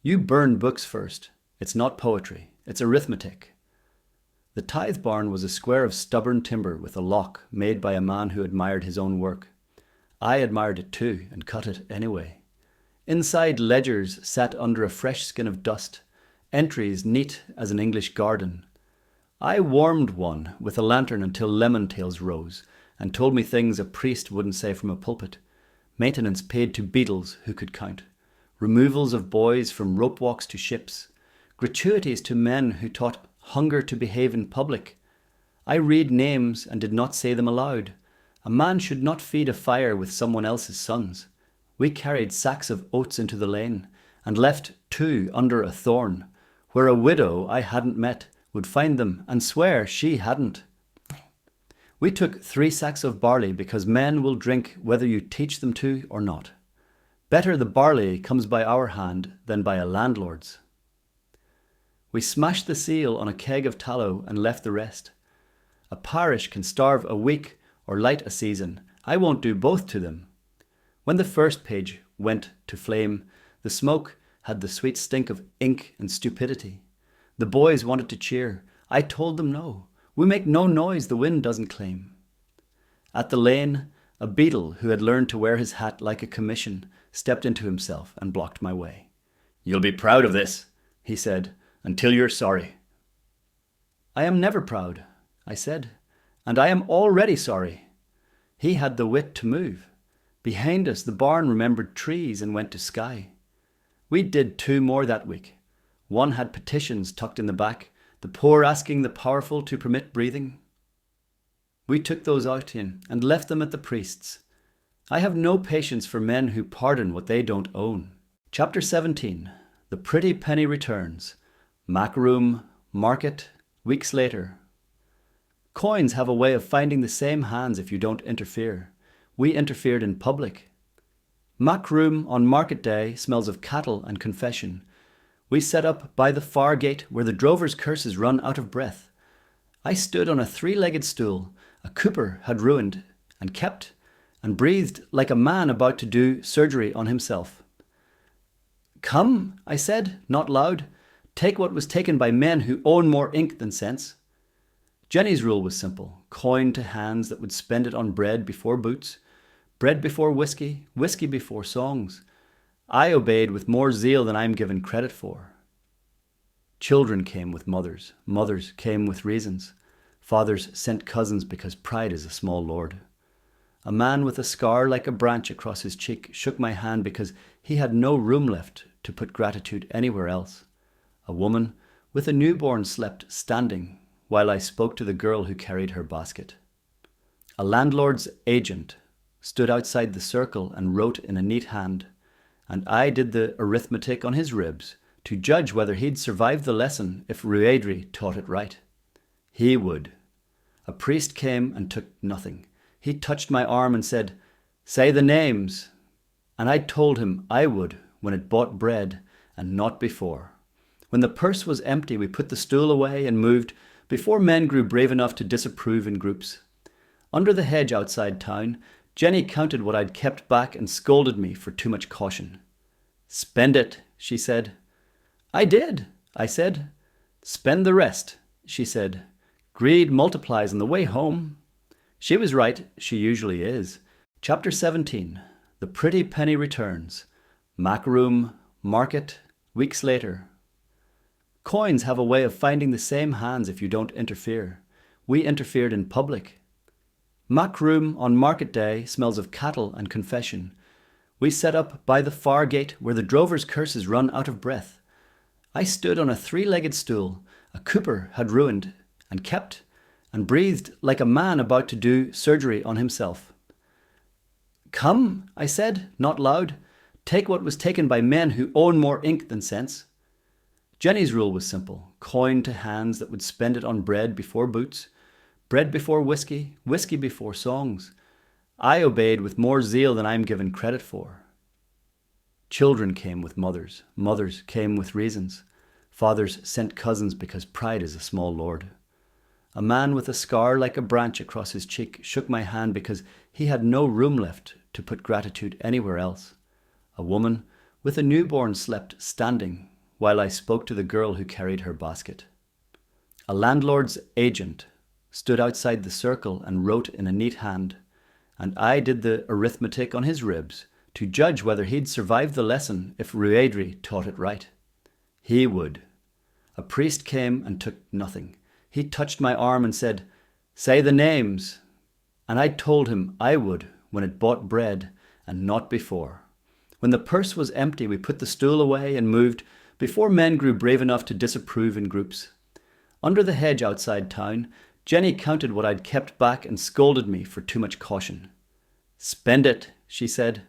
You burn books first. It's not poetry, it's arithmetic. The tithe barn was a square of stubborn timber with a lock made by a man who admired his own work. I admired it too and cut it anyway. Inside ledgers sat under a fresh skin of dust, entries neat as an English garden. I warmed one with a lantern until lemon tails rose and told me things a priest wouldn't say from a pulpit. Maintenance paid to beadles who could count. Removals of boys from ropewalks to ships. Gratuities to men who taught hunger to behave in public. I read names and did not say them aloud. A man should not feed a fire with someone else's sons. We carried sacks of oats into the lane and left 2 under a thorn, where a widow I hadn't met would find them and swear she hadn't. We took 3 sacks of barley because men will drink whether you teach them to or not. Better the barley comes by our hand than by a landlord's. We smashed the seal on a keg of tallow and left the rest. A parish can starve a week or light a season. I won't do both to them. When the first page went to flame, the smoke had the sweet stink of ink and stupidity. The boys wanted to cheer. I told them no. We make no noise the wind doesn't claim. At the lane, a beadle who had learned to wear his hat like a commission stepped into himself and blocked my way. "You'll be proud of this," he said, "until you're sorry." "I am never proud," I said, "and I am already sorry." He had the wit to move. Behind us, the barn remembered trees and went to sky. We did 2 more that week. One had petitions tucked in the back, the poor asking the powerful to permit breathing. We took those out in and left them at the priest's. I have no patience for men who pardon what they don't own. Chapter 17. The Pretty Penny Returns. Macroom, market, weeks later. Coins have a way of finding the same hands if you don't interfere. We interfered in public. Macroom on market day smells of cattle and confession. We set up by the far gate where the drover's curses run out of breath. I stood on a 3-legged stool a cooper had ruined and kept, and breathed like a man about to do surgery on himself. "Come," I said, not loud, "take what was taken by men who own more ink than sense." Jenny's rule was simple: coin to hands that would spend it on bread before boots, bread before whiskey, whiskey before songs. I obeyed with more zeal than I'm given credit for. Children came with mothers, mothers came with reasons. Fathers sent cousins because pride is a small lord. A man with a scar like a branch across his cheek shook my hand because he had no room left to put gratitude anywhere else. A woman with a newborn slept standing while I spoke to the girl who carried her basket. A landlord's agent stood outside the circle and wrote in a neat hand, and I did the arithmetic on his ribs to judge whether he'd survive the lesson if Ruaidry taught it right. He would. A priest came and took nothing. He touched my arm and said, "Say the names." And I told him I would when it bought bread and not before. When the purse was empty, we put the stool away and moved before men grew brave enough to disapprove in groups. Under the hedge outside town, Jenny counted what I'd kept back and scolded me for too much caution. "Spend it," she said. "I did," I said. "Spend the rest," she said. "Greed multiplies on the way home." She was right, she usually is. Chapter 17. The pretty penny returns. Macroom, market, weeks later. Coins have a way of finding the same hands if you don't interfere. We interfered in public. Macroom on market day smells of cattle and confession. We set up by the far gate where the drover's curses run out of breath. I stood on a three-legged stool a cooper had ruined and kept and breathed like a man about to do surgery on himself. "Come," I said, not loud, "take what was taken by men who own more ink than sense." Jenny's rule was simple: coin to hands that would spend it on bread before boots, bread before whiskey, whiskey before songs. I obeyed with more zeal than I'm given credit for. Children came with mothers, mothers came with reasons. Fathers sent cousins because pride is a small lord. A man with a scar like a branch across his cheek shook my hand because he had no room left to put gratitude anywhere else. A woman with a newborn slept standing while I spoke to the girl who carried her basket. A landlord's agent stood outside the circle and wrote in a neat hand, and I did the arithmetic on his ribs to judge whether he'd survive the lesson if Ruaidry taught it right. He would. A priest came and took nothing. He touched my arm and said, "Say the names." And I told him I would when it bought bread and not before. When the purse was empty, we put the stool away and moved before men grew brave enough to disapprove in groups. Under the hedge outside town, Jenny counted what I'd kept back and scolded me for too much caution. "Spend it," she said.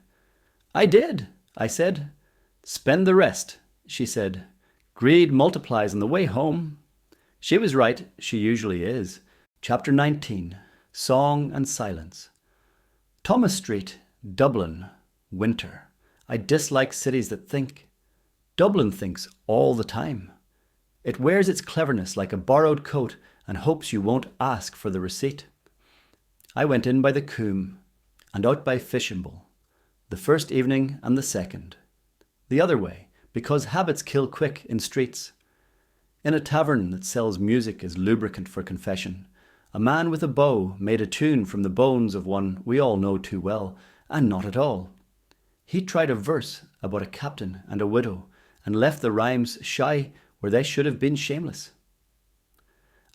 "I did," I said. "Spend the rest," she said. "Greed multiplies on the way home." She was right, she usually is. Chapter 19. Song and Silence. Thomas Street, Dublin, winter. I dislike cities that think. Dublin thinks all the time. It wears its cleverness like a borrowed coat and hopes you won't ask for the receipt. I went in by the Coombe and out by Fishamble, the first evening and the second. The other way, because habits kill quick in streets. In a tavern that sells music as lubricant for confession, a man with a bow made a tune from the bones of one we all know too well, and not at all. He tried a verse about a captain and a widow, and left the rhymes shy where they should have been shameless.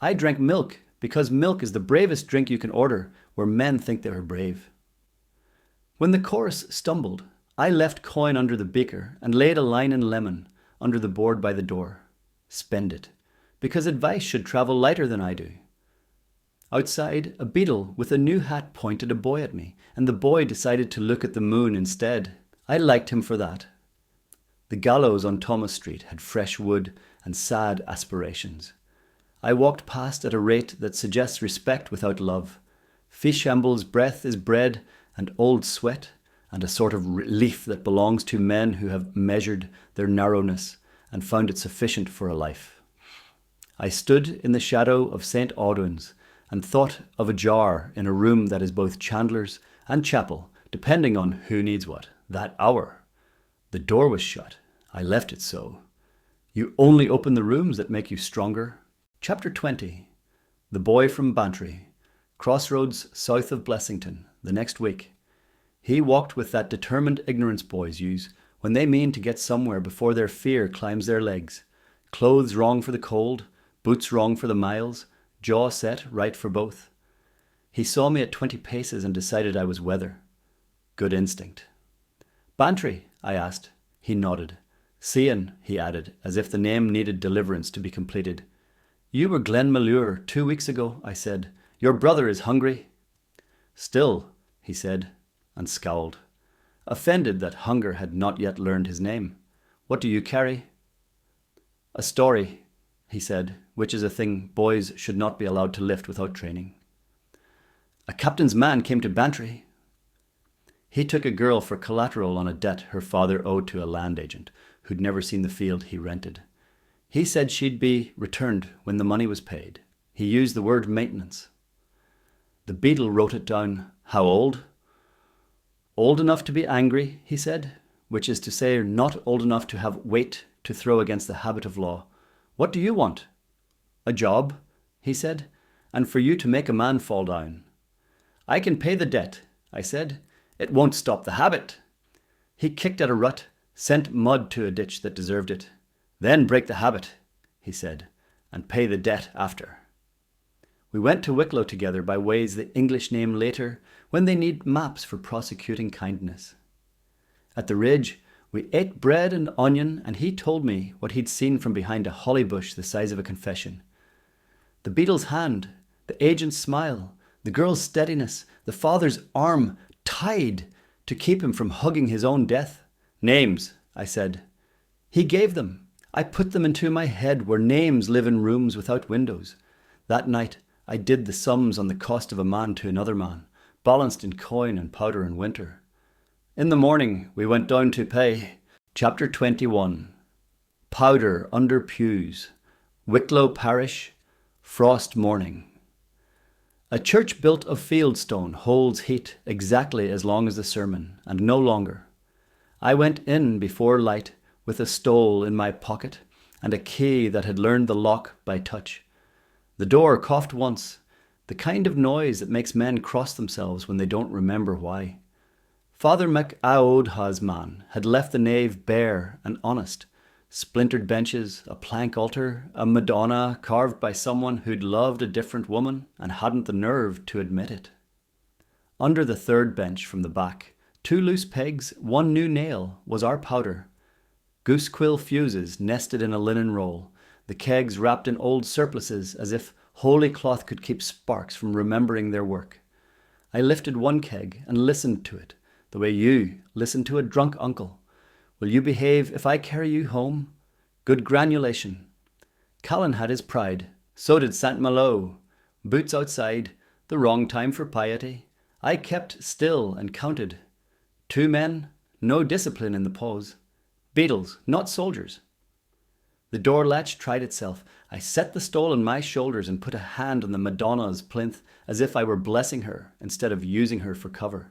I drank milk because milk is the bravest drink you can order where men think they are brave. When the chorus stumbled, I left coin under the beaker and laid a line in lemon under the board by the door. Spend it, because advice should travel lighter than I do. Outside, a beetle with a new hat pointed a boy at me, and the boy decided to look at the moon instead. I liked him for that. The gallows on Thomas Street had fresh wood and sad aspirations. I walked past at a rate that suggests respect without love. Fishamble's breath is bread and old sweat, and a sort of relief that belongs to men who have measured their narrowness and found it sufficient for a life. I stood in the shadow of St. Audun's and thought of a jar in a room that is both chandler's and chapel, depending on who needs what, that hour. The door was shut. I left it so. You only open the rooms that make you stronger. Chapter 20. The boy from Bantry. Crossroads south of Blessington. The next week. He walked with that determined ignorance boys use when they mean to get somewhere before their fear climbs their legs. Clothes wrong for the cold, boots wrong for the miles, jaw set right for both. He saw me at 20 paces and decided I was weather. Good instinct. Bantry, I asked. He nodded. Cian, he added, as if the name needed deliverance to be completed. You were Glenmalure 2 weeks ago, I said. Your brother is hungry. Still, he said, and scowled, offended that hunger had not yet learned his name. What do you carry? A story, he said, which is a thing boys should not be allowed to lift without training. A captain's man came to Bantry. He took a girl for collateral on a debt her father owed to a land agent who'd never seen the field he rented. He said she'd be returned when the money was paid. He used the word maintenance. The beadle wrote it down. How old? Old enough to be angry, he said, which is to say not old enough to have weight to throw against the habit of law. What do you want? A job, he said, and for you to make a man fall down. I can pay the debt, I said. It won't stop the habit. He kicked at a rut, sent mud to a ditch that deserved it. Then break the habit, he said, and pay the debt after. We went to Wicklow together by ways the English name later when they need maps for prosecuting kindness. At the Ridge, we ate bread and onion, and he told me what he'd seen from behind a holly bush the size of a confession. The beadle's hand, the agent's smile, the girl's steadiness, the father's arm tied to keep him from hugging his own death. Names, I said. He gave them. I put them into my head where names live in rooms without windows. That night, I did the sums on the cost of a man to another man, balanced in coin and powder in winter. In the morning, we went down to pay. Chapter 21. Powder under pews. Wicklow Parish. Frost morning. A church built of fieldstone holds heat exactly as long as the sermon, and no longer. I went in before light with a stole in my pocket and a key that had learned the lock by touch. The door coughed once, the kind of noise that makes men cross themselves when they don't remember why. Father MacAodha's man had left the nave bare and honest. Splintered benches, a plank altar, a Madonna carved by someone who'd loved a different woman and hadn't the nerve to admit it. Under the third bench from the back, 2 loose pegs, 1 new nail, was our powder. Goosequill fuses nested in a linen roll, the kegs wrapped in old surplices as if holy cloth could keep sparks from remembering their work. I lifted 1 keg and listened to it, the way you listen to a drunk uncle. Will you behave if I carry you home? Good granulation. Callan had his pride. So did St. Malo. Boots outside. The wrong time for piety. I kept still and counted. 2 men. No discipline in the pause. Beadles, not soldiers. The door latch tried itself. I set the stole on my shoulders and put a hand on the Madonna's plinth as if I were blessing her instead of using her for cover.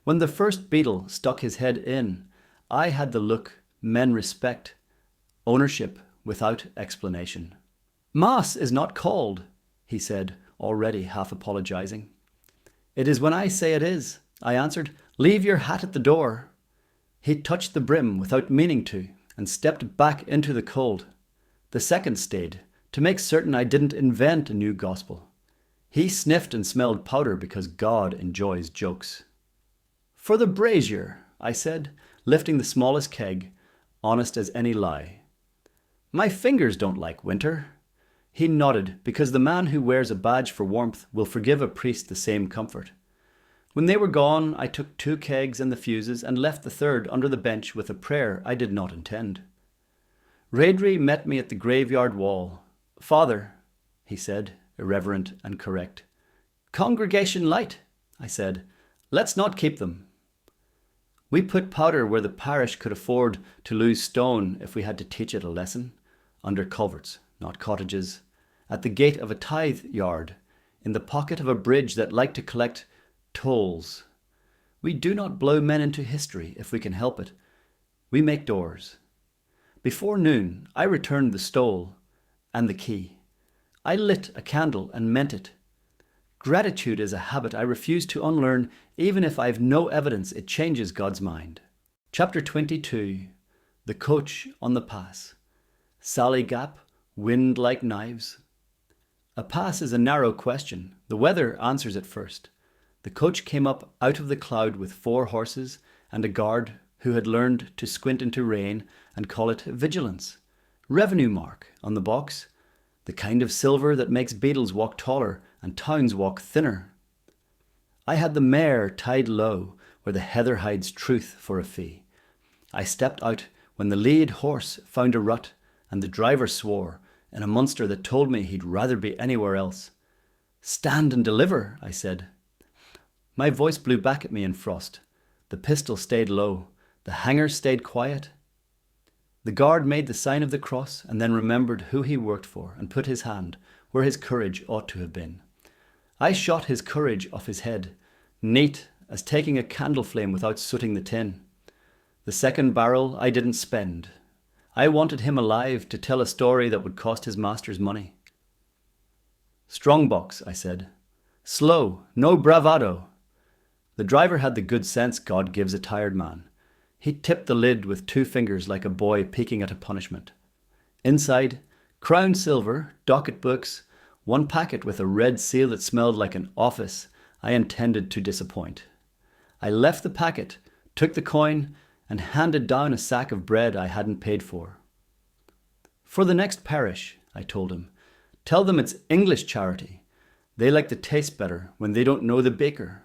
When the first beadle stuck his head in, I had the look men respect, ownership without explanation. Mass is not called, he said, already half apologizing. It is when I say it is, I answered. Leave your hat at the door. He touched the brim without meaning to and stepped back into the cold. The second stayed, to make certain I didn't invent a new gospel. He sniffed and smelled powder because God enjoys jokes. For the brazier, I said, lifting the smallest keg, honest as any lie. My fingers don't like winter. He nodded, because the man who wears a badge for warmth will forgive a priest the same comfort. When they were gone, I took 2 kegs and the fuses and left the third under the bench with a prayer I did not intend. Raidry met me at the graveyard wall. Father, he said, irreverent and correct. Congregation light, I said. Let's not keep them. We put powder where the parish could afford to lose stone if we had to teach it a lesson, under culverts, not cottages, at the gate of a tithe yard, in the pocket of a bridge that liked to collect tolls. We do not blow men into history if we can help it. We make doors. Before noon, I returned the stole and the key. I lit a candle and meant it. Gratitude is a habit I refuse to unlearn, even if I have no evidence it changes God's mind. Chapter 22. The Coach on the Pass. Sally Gap, wind like knives. A pass is a narrow question. The weather answers it first. The coach came up out of the cloud with 4 horses and a guard who had learned to squint into rain and call it vigilance. Revenue mark on the box, the kind of silver that makes beetles walk taller and towns walk thinner. I had the mare tied low where the heather hides truth for a fee. I stepped out when the lead horse found a rut and the driver swore in a Munster that told me he'd rather be anywhere else. Stand and deliver, I said. My voice blew back at me in frost. The pistol stayed low. The hanger stayed quiet. The guard made the sign of the cross and then remembered who he worked for and put his hand where his courage ought to have been. I shot his courage off his head, neat as taking a candle flame without sooting the tin. The second barrel I didn't spend. I wanted him alive to tell a story that would cost his masters money. Strongbox, I said. Slow, no bravado. The driver had the good sense God gives a tired man. He tipped the lid with 2 fingers like a boy peeking at a punishment. Inside, crown silver, docket books, 1 packet with a red seal that smelled like an office I intended to disappoint. I left the packet, took the coin, and handed down a sack of bread I hadn't paid for. For the next parish, I told him, tell them it's English charity. They like the taste better when they don't know the baker.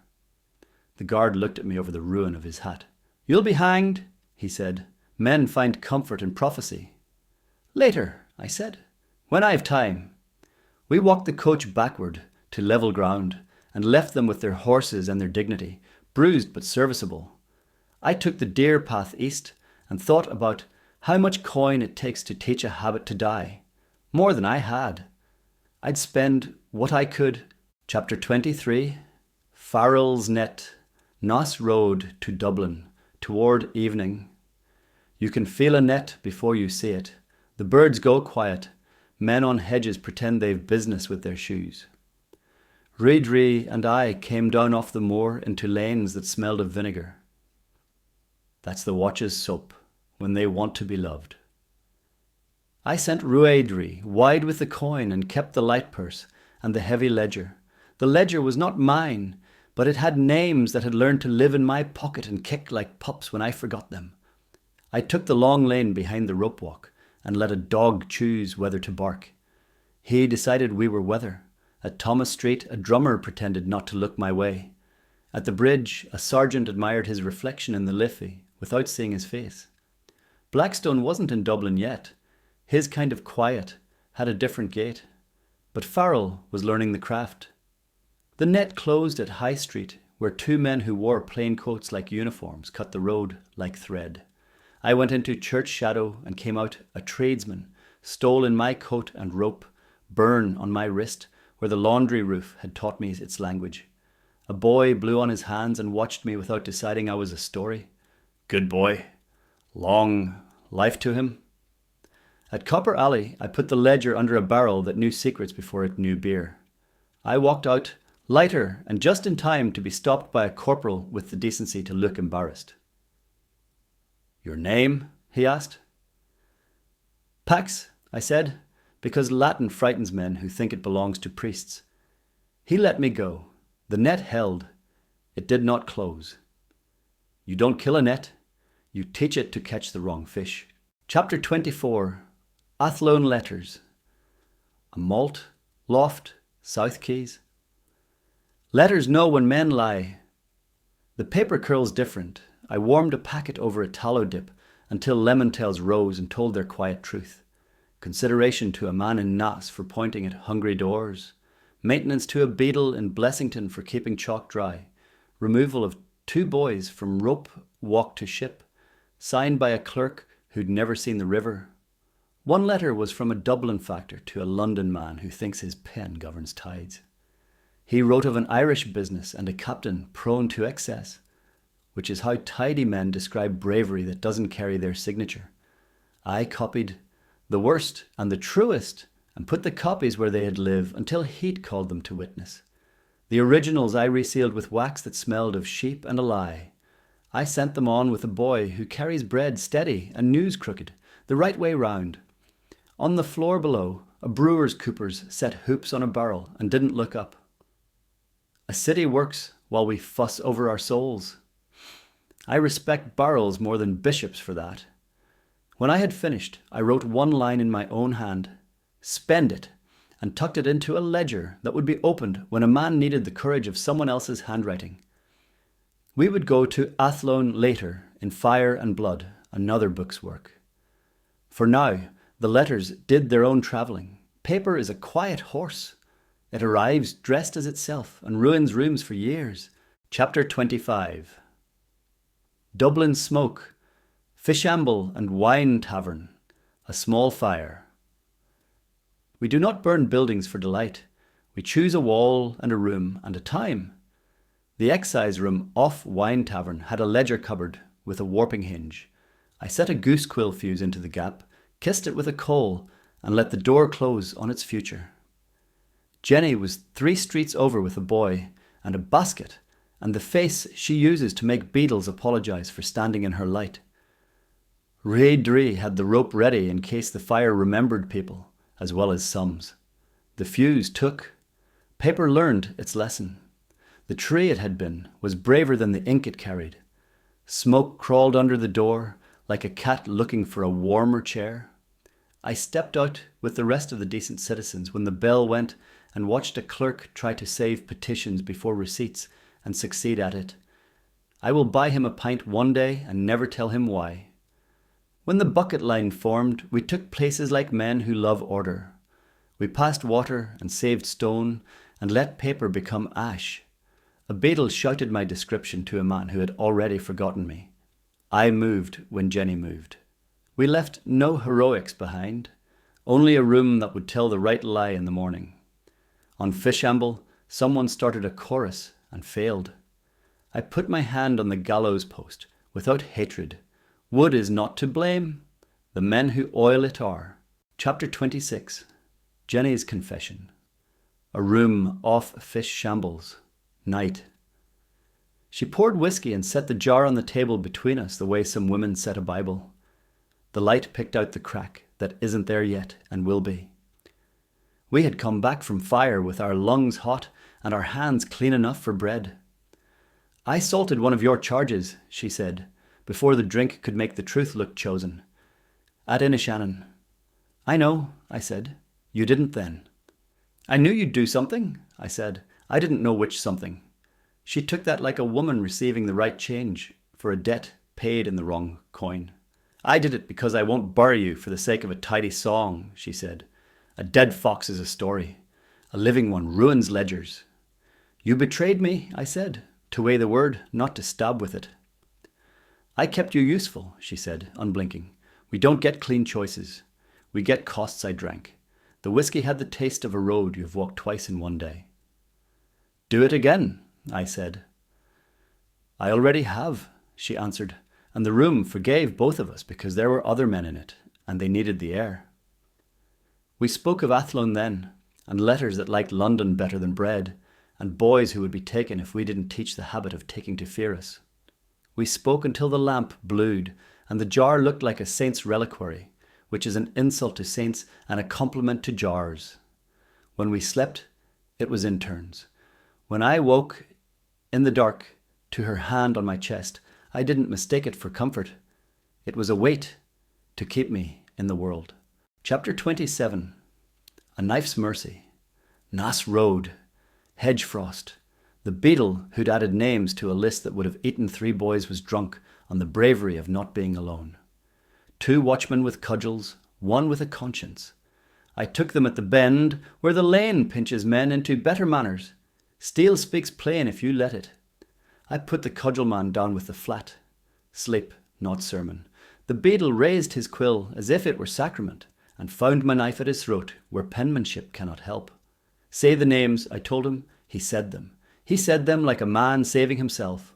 The guard looked at me over the ruin of his hat. You'll be hanged, he said. Men find comfort in prophecy. Later, I said, when I've time. We walked the coach backward to level ground and left them with their horses and their dignity, bruised but serviceable. I took the deer path east and thought about how much coin it takes to teach a habit to die. More than I had. I'd spend what I could. Chapter 23. Farrell's Net. Noss Road to Dublin. Toward evening. You can feel a net before you see it. The birds go quiet. Men on hedges pretend they've business with their shoes. Reidree and I came down off the moor into lanes that smelled of vinegar. That's the watch's soap when they want to be loved. I sent Ruaidree wide with the coin and kept the light purse and the heavy ledger. The ledger was not mine, but it had names that had learned to live in my pocket and kick like pups when I forgot them. I took the long lane behind the ropewalk and let a dog choose whether to bark. He decided we were weather. At Thomas Street, a drummer pretended not to look my way. At the bridge, a sergeant admired his reflection in the Liffey without seeing his face. Blackstone wasn't in Dublin yet. His kind of quiet had a different gait. But Farrell was learning the craft. The net closed at High Street, where 2 men who wore plain coats like uniforms cut the road like thread. I went into church shadow and came out a tradesman, stole in my coat and rope, burn on my wrist where the laundry roof had taught me its language. A boy blew on his hands and watched me without deciding I was a story. Good boy. Long life to him. At Copper Alley, I put the ledger under a barrel that knew secrets before it knew beer. I walked out lighter and just in time to be stopped by a corporal with the decency to look embarrassed. Your name? He asked. Pax, I said, because Latin frightens men who think it belongs to priests. He let me go. The net held. It did not close. You don't kill a net. You teach it to catch the wrong fish. Chapter 24. Athlone Letters. A malt, loft, South Keys. Letters know when men lie. The paper curl's different. I warmed a packet over a tallow dip until lemon tails rose and told their quiet truth. Consideration to a man in Nass for pointing at hungry doors. Maintenance to a beadle in Blessington for keeping chalk dry. Removal of 2 boys from rope walk to ship. Signed by a clerk who'd never seen the river. 1 letter was from a Dublin factor to a London man who thinks his pen governs tides. He wrote of an Irish business and a captain prone to excess. which is how tidy men describe bravery that doesn't carry their signature. I copied the worst and the truest and put the copies where they'd live until heat called them to witness. The originals I resealed with wax that smelled of sheep and a lie. I sent them on with a boy who carries bread steady and news crooked, the right way round. On the floor below, a brewer's coopers set hoops on a barrel and didn't look up. A city works while we fuss over our souls. I respect barrels more than bishops for that. When I had finished, I wrote one line in my own hand, "Spend it," and tucked it into a ledger that would be opened when a man needed the courage of someone else's handwriting. We would go to Athlone later in Fire and Blood, another book's work. For now, the letters did their own travelling. Paper is a quiet horse. It arrives dressed as itself and ruins rooms for years. Chapter 25. Dublin smoke, Fishamble and wine tavern, a small fire. We do not burn buildings for delight. We choose a wall and a room and a time. The excise room off Wine Tavern had a ledger cupboard with a warping hinge. I set a goose quill fuse into the gap, kissed it with a coal, and let the door close on its future. Jenny was 3 streets over with a boy and a basket, and the face she uses to make beadles apologise for standing in her light. Ray Dree had the rope ready in case the fire remembered people, as well as sums. The fuse took. Paper learned its lesson. The tree it had been was braver than the ink it carried. Smoke crawled under the door like a cat looking for a warmer chair. I stepped out with the rest of the decent citizens when the bell went and watched a clerk try to save petitions before receipts and succeed at it. I will buy him a pint one day and never tell him why. When the bucket line formed, we took places like men who love order. We passed water and saved stone and let paper become ash. A beadle shouted my description to a man who had already forgotten me. I moved when Jenny moved. We left no heroics behind, only a room that would tell the right lie in the morning. On Fishamble, someone started a chorus and failed. I put my hand on the gallows post without hatred. Wood is not to blame. The men who oil it are. Chapter 26. Jenny's confession. A room off Fishambles. Night. She poured whiskey and set the jar on the table between us the way some women set a Bible. The light picked out the crack that isn't there yet and will be. We had come back from fire with our lungs hot and our hands clean enough for bread. "I salted one of your charges," she said, before the drink could make the truth look chosen. "At Inishannon." "I know," I said. "You didn't then." "I knew you'd do something," I said. I didn't know which something. She took that like a woman receiving the right change for a debt paid in the wrong coin. "I did it because I won't bury you for the sake of a tidy song," she said. "A dead fox is a story. A living one ruins ledgers." "You betrayed me," I said, "to weigh the word, not to stab with it." "I kept you useful," she said, unblinking. "We don't get clean choices. We get costs." I drank. The whiskey had the taste of a road you have walked twice in one day. "Do it again," I said. "I already have," she answered, and the room forgave both of us because there were other men in it, and they needed the air. We spoke of Athlone then, and letters that liked London better than bread, and boys who would be taken if we didn't teach the habit of taking to fear us. We spoke until the lamp blued, and the jar looked like a saint's reliquary, which is an insult to saints and a compliment to jars. When we slept, it was in turns. When I woke in the dark to her hand on my chest, I didn't mistake it for comfort. It was a weight to keep me in the world. Chapter 27. A Knife's Mercy. Nass Road. Hedge frost. The beadle who'd added names to a list that would have eaten 3 boys was drunk on the bravery of not being alone. 2 watchmen with cudgels, 1 with a conscience. I took them at the bend where the lane pinches men into better manners. Steel speaks plain if you let it. I put the cudgel man down with the flat. Sleep, not sermon. The beadle raised his quill as if it were sacrament, and found my knife at his throat where penmanship cannot help. "Say the names," I told him. He said them. He said them like a man saving himself.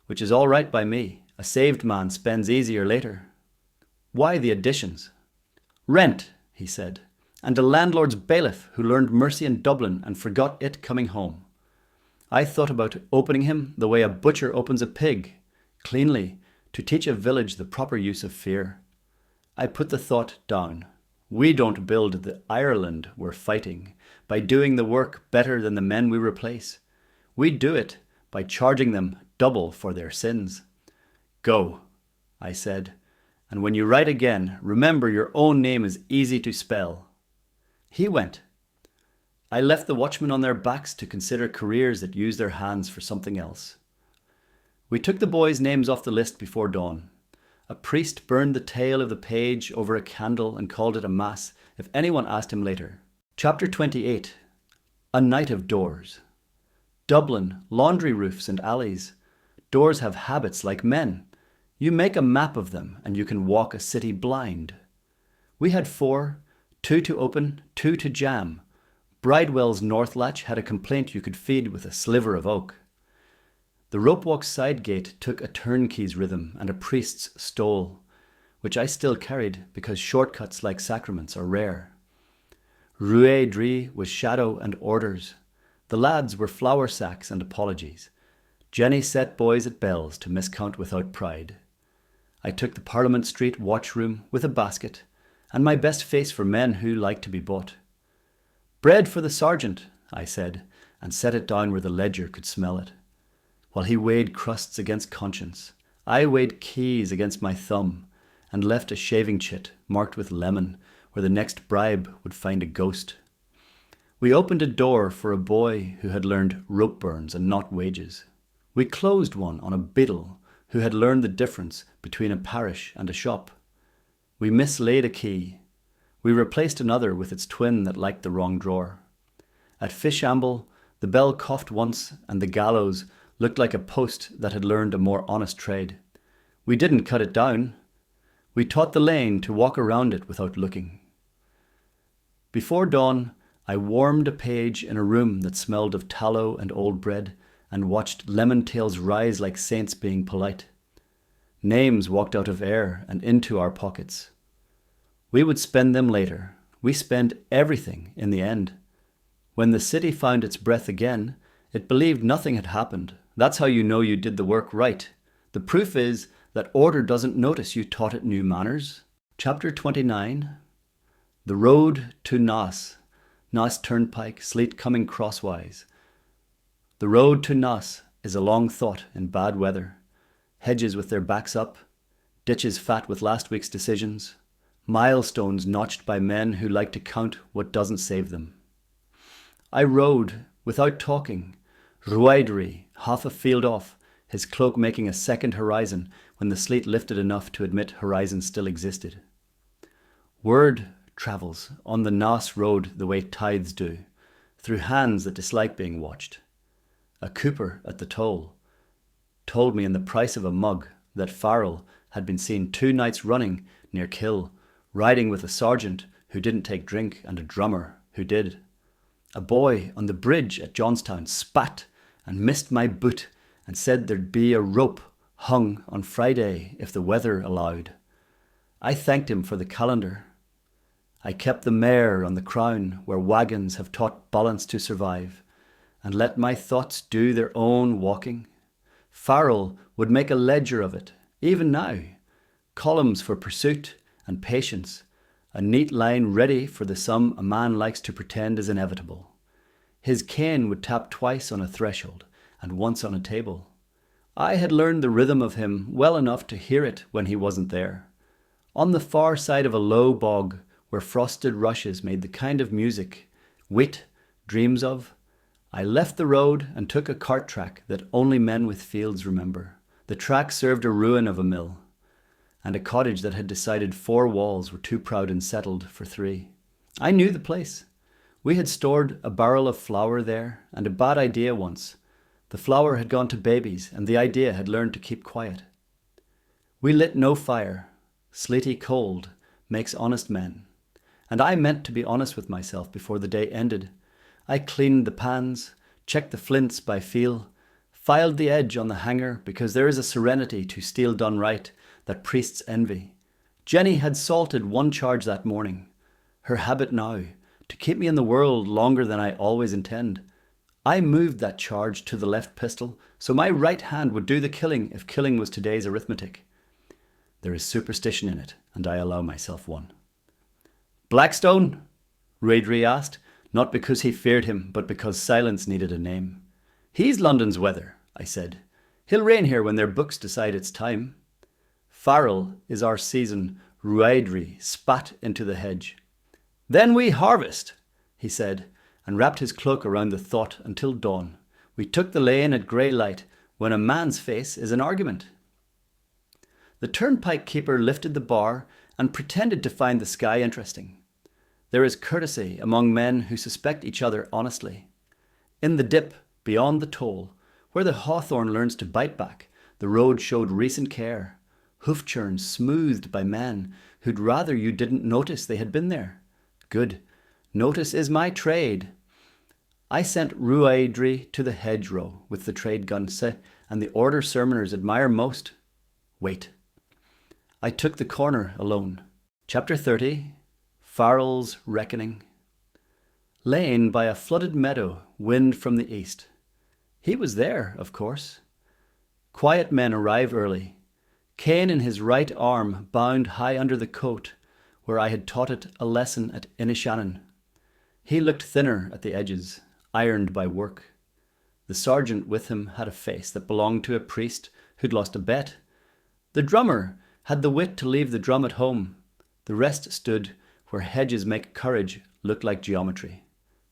which is all right by me. A saved man spends easier later. Why the additions? Rent, he said, and a landlord's bailiff who learned mercy in Dublin and forgot it coming home. I thought about opening him the way a butcher opens a pig, cleanly, to teach a village the proper use of fear. I put the thought down. We don't build the Ireland we're fighting by doing the work better than the men we replace. We do it by charging them double for their sins. Go, I said, and when you write again, remember your own name is easy to spell. He went. I left the watchmen on their backs to consider careers that use their hands for something else. We took the boys' names off the list before dawn. A priest burned the tail of the page over a candle and called it a mass if anyone asked him later. Chapter 28. A Night of Doors. Dublin, laundry roofs and alleys. Doors have habits like men. You make a map of them and you can walk a city blind. We had 4, 2 to open, 2 to jam. Bridewell's north latch had a complaint you could feed with a sliver of oak. The ropewalks side gate took a turnkey's rhythm and a priest's stole, which I still carried because shortcuts like sacraments are rare. Rouet Dree was shadow and orders. The lads were flour sacks and apologies. Jenny set boys at bells to miscount without pride. I took the Parliament Street watchroom with a basket and my best face for men who like to be bought. Bread for the sergeant, I said, and set it down where the ledger could smell it. While he weighed crusts against conscience, I weighed keys against my thumb and left a shaving chit marked with lemon where the next bribe would find a ghost. We opened a door for a boy who had learned rope burns and not wages. We closed one on a beadle who had learned the difference between a parish and a shop. We mislaid a key. We replaced another with its twin that liked the wrong drawer. At Fishamble, the bell coughed once and the gallows looked like a post that had learned a more honest trade. We didn't cut it down. We taught the lane to walk around it without looking. Before dawn, I warmed a page in a room that smelled of tallow and old bread and watched lemon tails rise like saints being polite. Names walked out of air and into our pockets. We would spend them later. We spend everything in the end. When the city found its breath again, it believed nothing had happened. That's how you know you did the work right. The proof is that order doesn't notice you taught it new manners. Chapter 29. The road to Naas. Naas Turnpike, sleet coming crosswise. The road to Naas is a long thought in bad weather. Hedges with their backs up, ditches fat with last week's decisions, milestones notched by men who like to count what doesn't save them. I rode, without talking, Ruaidery, half a field off, his cloak making a second horizon when the sleet lifted enough to admit horizon still existed. Word travels on the Naas road the way tithes do, through hands that dislike being watched. A cooper at the toll told me in the price of a mug that Farrell had been seen 2 nights running near Kill, riding with a sergeant who didn't take drink and a drummer who did. A boy on the bridge at Johnstown spat and missed my boot and said there'd be a rope hung on Friday if the weather allowed. I thanked him for the calendar. I kept the mare on the crown where wagons have taught balance to survive and let my thoughts do their own walking. Farrell would make a ledger of it, even now. Columns for pursuit and patience, a neat line ready for the sum a man likes to pretend is inevitable. His cane would tap twice on a threshold and once on a table. I had learned the rhythm of him well enough to hear it when he wasn't there. On the far side of a low bog where frosted rushes made the kind of music wit dreams of, I left the road and took a cart track that only men with fields remember. The track served a ruin of a mill and a cottage that had decided 4 walls were too proud and settled for 3. I knew the place. We had stored a barrel of flour there and a bad idea once. The flour had gone to babies and the idea had learned to keep quiet. We lit no fire. Sleety cold makes honest men. And I meant to be honest with myself before the day ended. I cleaned the pans, checked the flints by feel, filed the edge on the hanger because there is a serenity to steel done right that priests envy. Jenny had salted one charge that morning. Her habit now, to keep me in the world longer than I always intend. I moved that charge to the left pistol, so my right hand would do the killing if killing was today's arithmetic. There is superstition in it, and I allow myself one. Blackstone? Raidry asked, not because he feared him, but because silence needed a name. He's London's weather, I said. He'll reign here when their books decide it's time. Farrell is our season, Raidry spat into the hedge. Then we harvest, he said, and wrapped his cloak around the thought until dawn. We took the lane at grey light, when a man's face is an argument. The turnpike keeper lifted the bar and pretended to find the sky interesting. There is courtesy among men who suspect each other honestly. In the dip, beyond the toll, where the hawthorn learns to bite back, the road showed recent care, hoof churns smoothed by men who'd rather you didn't notice they had been there. Good. Notice is my trade. I sent Ruaidry to the hedgerow with the trade gun set, and the order sermoners admire most. Wait. I took the corner alone. Chapter 30. Farrell's Reckoning. Lane by a flooded meadow, wind from the east. He was there, of course. Quiet men arrive early. Cane in his right arm bound high under the coat, where I had taught it a lesson at Inishannon. He looked thinner at the edges, ironed by work. The sergeant with him had a face that belonged to a priest who'd lost a bet. The drummer had the wit to leave the drum at home. The rest stood where hedges make courage look like geometry.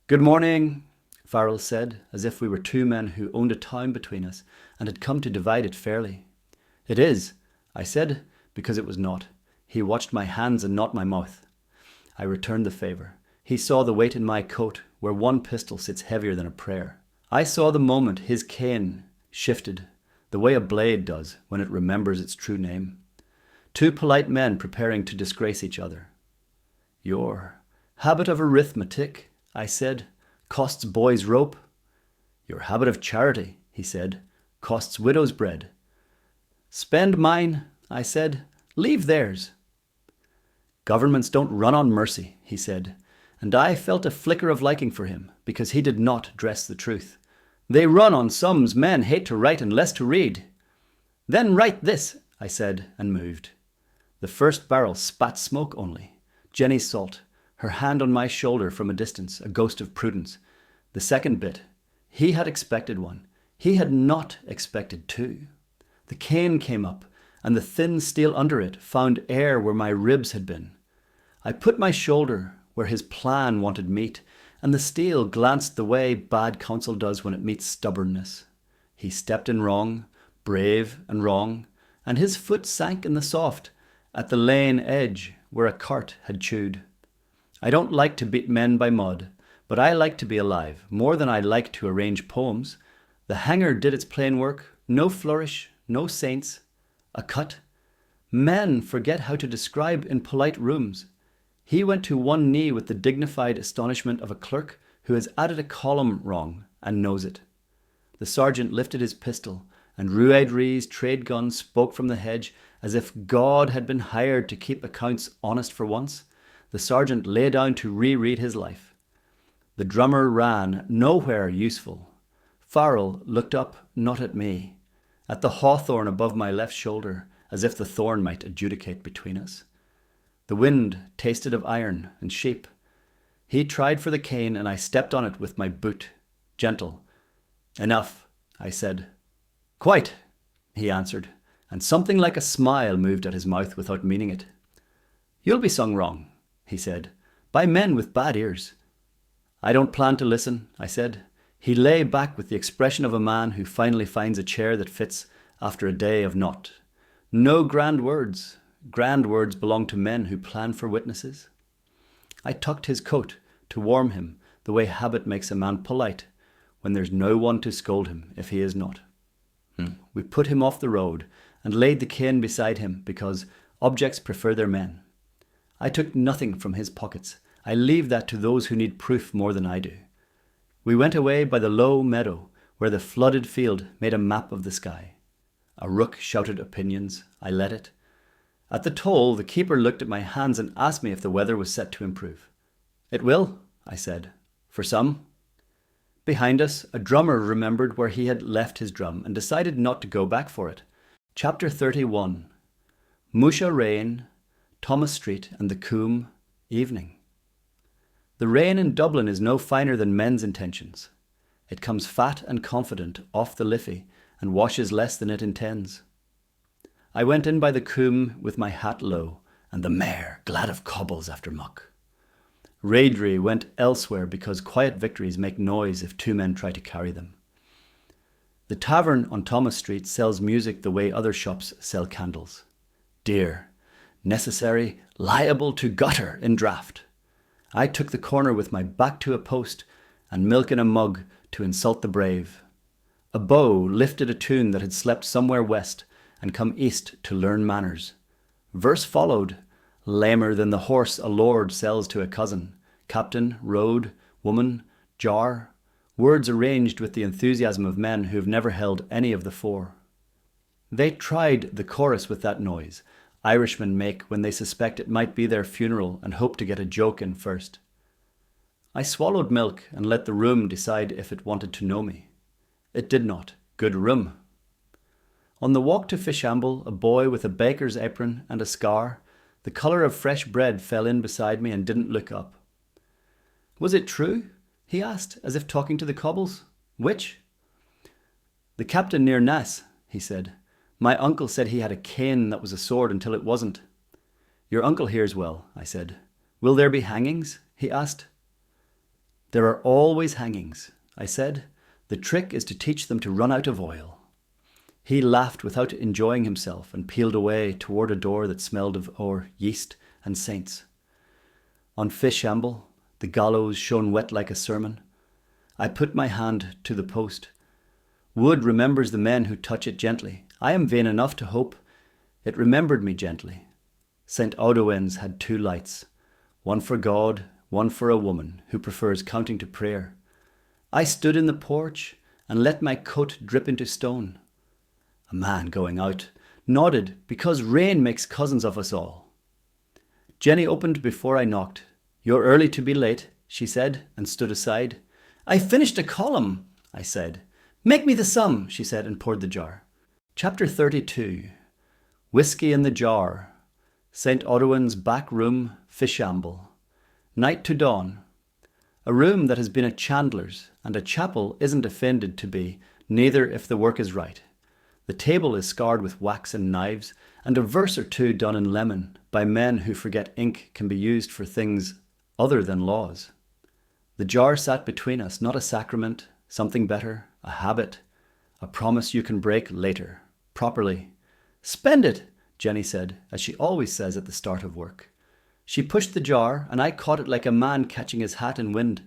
Good morning, Farrell said, as if we were two men who owned a town between us and had come to divide it fairly. It is, I said, because it was not. He watched my hands and not my mouth. I returned the favour. He saw the weight in my coat, where one pistol sits heavier than a prayer. I saw the moment his cane shifted, the way a blade does when it remembers its true name. Two polite men preparing to disgrace each other. Your habit of arithmetic, I said, costs boys rope. Your habit of charity, he said, costs widow's bread. Spend mine, I said, leave theirs. Governments don't run on mercy, he said, and I felt a flicker of liking for him because he did not dress the truth. They run on sums men hate to write and less to read. Then write this, I said, and moved. The first barrel spat smoke only. Jenny salt, her hand on my shoulder from a distance, a ghost of prudence. The second bit, he had expected one. He had not expected two. The cane came up, and the thin steel under it found air where my ribs had been. I put my shoulder where his plan wanted meat, and the steel glanced the way bad counsel does when it meets stubbornness. He stepped in wrong, brave and wrong, and his foot sank in the soft, at the lane edge where a cart had chewed. I don't like to beat men by mud, but I like to be alive, more than I like to arrange poems. The hanger did its plain work, no flourish, no saints. A cut. Men forget how to describe in polite rooms. He went to one knee with the dignified astonishment of a clerk who has added a column wrong and knows it. The sergeant lifted his pistol, and Ruaidry's trade gun spoke from the hedge as if God had been hired to keep accounts honest for once. The sergeant lay down to reread his life. The drummer ran, nowhere useful. Farrell looked up, not at me, at the hawthorn above my left shoulder, as if the thorn might adjudicate between us. The wind tasted of iron and sheep. He tried for the cane, and I stepped on it with my boot, gentle. Enough, I said. Quite, he answered, and something like a smile moved at his mouth without meaning it. You'll be sung wrong, he said, by men with bad ears. I don't plan to listen, I said. He lay back with the expression of a man who finally finds a chair that fits after a day of naught. No grand words. Grand words belong to men who plan for witnesses. I tucked his coat to warm him the way habit makes a man polite when there's no one to scold him if he is not. We put him off the road and laid the cane beside him because objects prefer their men. I took nothing from his pockets. I leave that to those who need proof more than I do. We went away by the low meadow where the flooded field made a map of the sky. A rook shouted opinions. I let it. At the toll, the keeper looked at my hands and asked me if the weather was set to improve. It will, I said, for some. Behind us, a drummer remembered where he had left his drum and decided not to go back for it. Chapter 31. Musha Rain, Thomas Street and the Coombe, evening. The rain in Dublin is no finer than men's intentions. It comes fat and confident off the Liffey and washes less than it intends. I went in by the Coombe with my hat low, and the mare glad of cobbles after muck. Raidry went elsewhere because quiet victories make noise if two men try to carry them. The tavern on Thomas Street sells music the way other shops sell candles. Dear, necessary, liable to gutter in draught. I took the corner with my back to a post and milk in a mug to insult the brave. A beau lifted a tune that had slept somewhere west and come east to learn manners. Verse followed, lamer than the horse a lord sells to a cousin. Captain, road, woman, jar. Words arranged with the enthusiasm of men who have never held any of the four. They tried the chorus with that noise Irishmen make when they suspect it might be their funeral and hope to get a joke in first. I swallowed milk and let the room decide if it wanted to know me. It did not. Good room. On the walk to Fishamble, a boy with a baker's apron and a scar, the colour of fresh bread, fell in beside me and didn't look up. Was it true? He asked, as if talking to the cobbles. Which? The captain near Nass, he said. My uncle said he had a cane that was a sword until it wasn't. Your uncle hears well, I said. Will there be hangings? He asked. There are always hangings, I said. The trick is to teach them to run out of oil. He laughed without enjoying himself and peeled away toward a door that smelled of yeast and saints. On Fishamble, the gallows shone wet like a sermon. I put my hand to the post. Wood remembers the men who touch it gently. I am vain enough to hope. It remembered me gently. St. Audouin's had two lights, one for God, one for a woman who prefers counting to prayer. I stood in the porch and let my coat drip into stone. A man going out nodded because rain makes cousins of us all. Jenny opened before I knocked. You're early to be late, she said, and stood aside. I finished a column, I said. Make me the sum, she said, and poured the jar. Chapter 32. Whiskey in the jar. St. Audouin's back room, Fishamble. Night to dawn. A room that has been a chandler's, and a chapel isn't offended to be, neither if the work is right. The table is scarred with wax and knives, and a verse or two done in lemon by men who forget ink can be used for things other than laws. The jar sat between us, not a sacrament, something better, a habit, a promise you can break later, properly. Spend it, Jenny said, as she always says at the start of work. She pushed the jar, and I caught it like a man catching his hat in wind.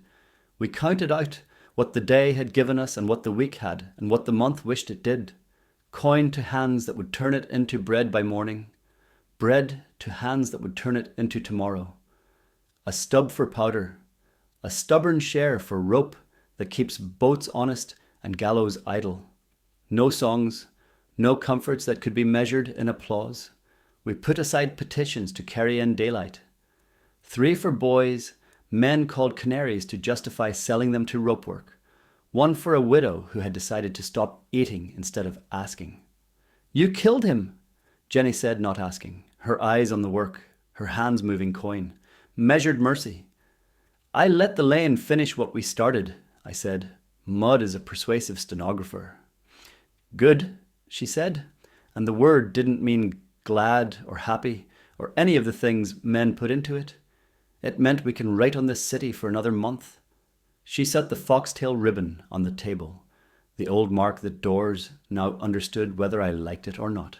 We counted out what the day had given us and what the week had, and what the month wished it did. Coin to hands that would turn it into bread by morning. Bread to hands that would turn it into tomorrow. A stub for powder. A stubborn share for rope that keeps boats honest and gallows idle. No songs, no comforts that could be measured in applause. We put aside petitions to carry in daylight. 3 for boys, men called canaries to justify selling them to rope work. 1 for a widow who had decided to stop eating instead of asking. You killed him, Jenny said, not asking, her eyes on the work, her hands moving coin. Measured mercy. I let the lane finish what we started, I said. Mud is a persuasive stenographer. Good, she said, and the word didn't mean glad or happy or any of the things men put into it. It meant we can write on this city for another month. She set the foxtail ribbon on the table, the old mark that doors now understood whether I liked it or not.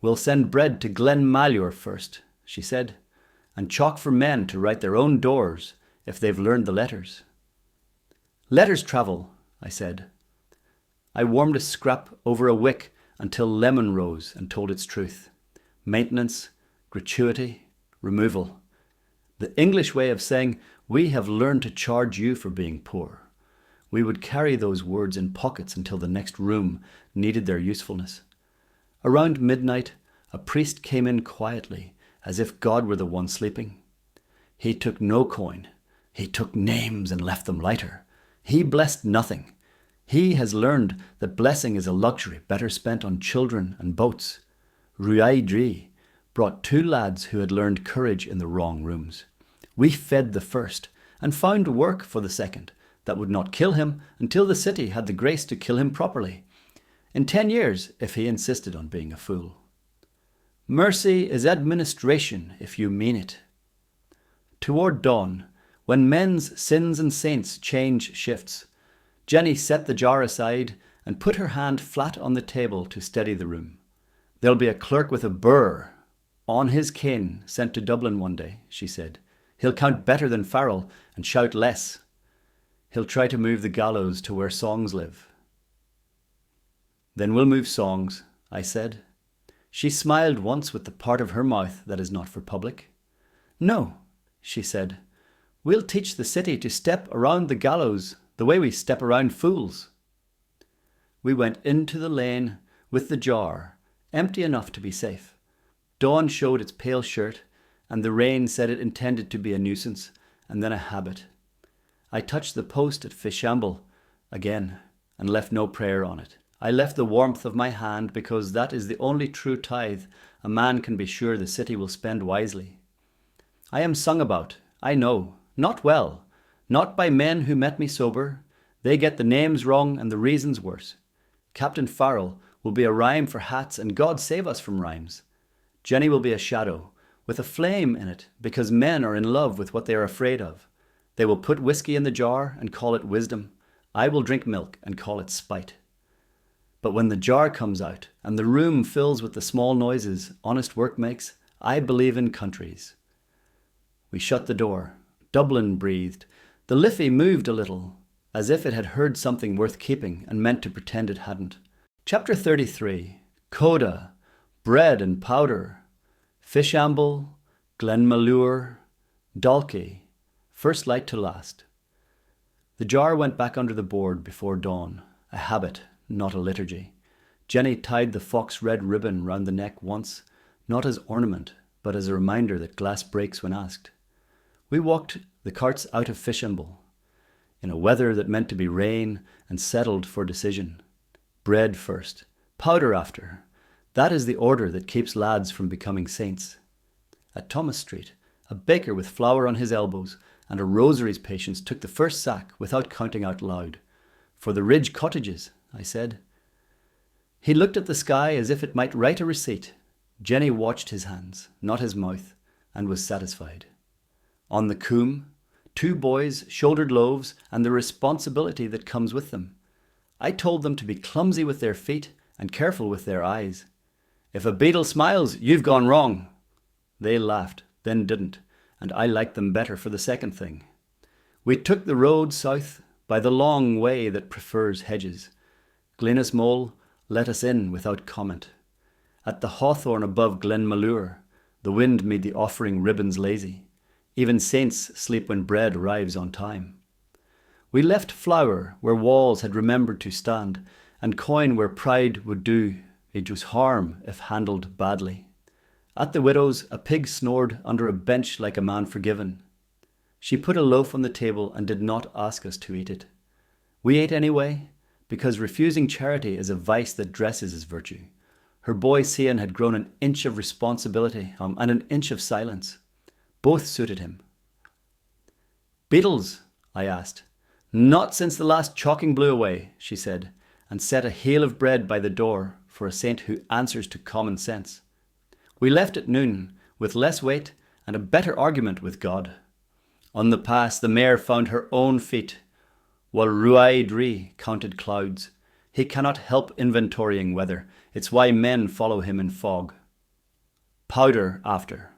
We'll send bread to Glen Malure first, she said, and chalk for men to write their own doors if they've learned the letters. Letters travel, I said. I warmed a scrap over a wick until lemon rose and told its truth. Maintenance, gratuity, removal. The English way of saying, we have learned to charge you for being poor. We would carry those words in pockets until the next room needed their usefulness. Around midnight, a priest came in quietly, as if God were the one sleeping. He took no coin. He took names and left them lighter. He blessed nothing. He has learned that blessing is a luxury better spent on children and boats. Ruaidri brought 2 lads who had learned courage in the wrong rooms. We fed the first and found work for the second that would not kill him until the city had the grace to kill him properly. In 10 years, if he insisted on being a fool. Mercy is administration if you mean it. Toward dawn, when men's sins and saints change shifts, Jenny set the jar aside and put her hand flat on the table to steady the room. There'll be a clerk with a burr on his cane sent to Dublin one day, she said. He'll count better than Farrell and shout less. He'll try to move the gallows to where songs live. Then we'll move songs, I said. She smiled once with the part of her mouth that is not for public. No, she said. We'll teach the city to step around the gallows the way we step around fools. We went into the lane with the jar, empty enough to be safe. Dawn showed its pale shirt, and the rain said it intended to be a nuisance and then a habit. I touched the post at Fishamble again and left no prayer on it. I left the warmth of my hand because that is the only true tithe a man can be sure the city will spend wisely. I am sung about, I know, not well, not by men who met me sober. They get the names wrong and the reasons worse. Captain Farrell will be a rhyme for hats, and God save us from rhymes. Jenny will be a shadow with a flame in it because men are in love with what they are afraid of. They will put whiskey in the jar and call it wisdom. I will drink milk and call it spite. But when the jar comes out and the room fills with the small noises honest work makes, I believe in countries. We shut the door. Dublin breathed. The Liffey moved a little, as if it had heard something worth keeping and meant to pretend it hadn't. Chapter 33. Coda, bread and powder, Fishamble, Glenmalure, Dalkey, first light to last. The jar went back under the board before dawn, a habit, not a liturgy. Jenny tied the fox red ribbon round the neck once, not as ornament, but as a reminder that glass breaks when asked. We walked the carts out of Fishamble, in a weather that meant to be rain and settled for decision. Bread first, powder after. That is the order that keeps lads from becoming saints. At Thomas Street, a baker with flour on his elbows and a rosaries patient took the first sack without counting out loud. For the Ridge cottages, I said. He looked at the sky as if it might write a receipt. Jenny watched his hands, not his mouth, and was satisfied. On the coombe, 2 boys shouldered loaves and the responsibility that comes with them. I told them to be clumsy with their feet and careful with their eyes. If a beetle smiles, you've gone wrong. They laughed, then didn't, and I liked them better for the second thing. We took the road south by the long way that prefers hedges. Glenus Mole let us in without comment. At the hawthorn above Glenmalure, the wind made the offering ribbons lazy. Even saints sleep when bread arrives on time. We left flour where walls had remembered to stand, and coin where pride would do it was harm if handled badly. At the widow's, a pig snored under a bench like a man forgiven. She put a loaf on the table and did not ask us to eat it. We ate anyway, because refusing charity is a vice that dresses as virtue. Her boy Cian had grown an inch of responsibility and an inch of silence. Both suited him. Beetles? I asked. Not since the last chalking blew away, she said, and set a hail of bread by the door for a saint who answers to common sense. We left at noon, with less weight and a better argument with God. On the pass, the mare found her own feet, while Ruaidri counted clouds. He cannot help inventorying weather. It's why men follow him in fog. Powder after.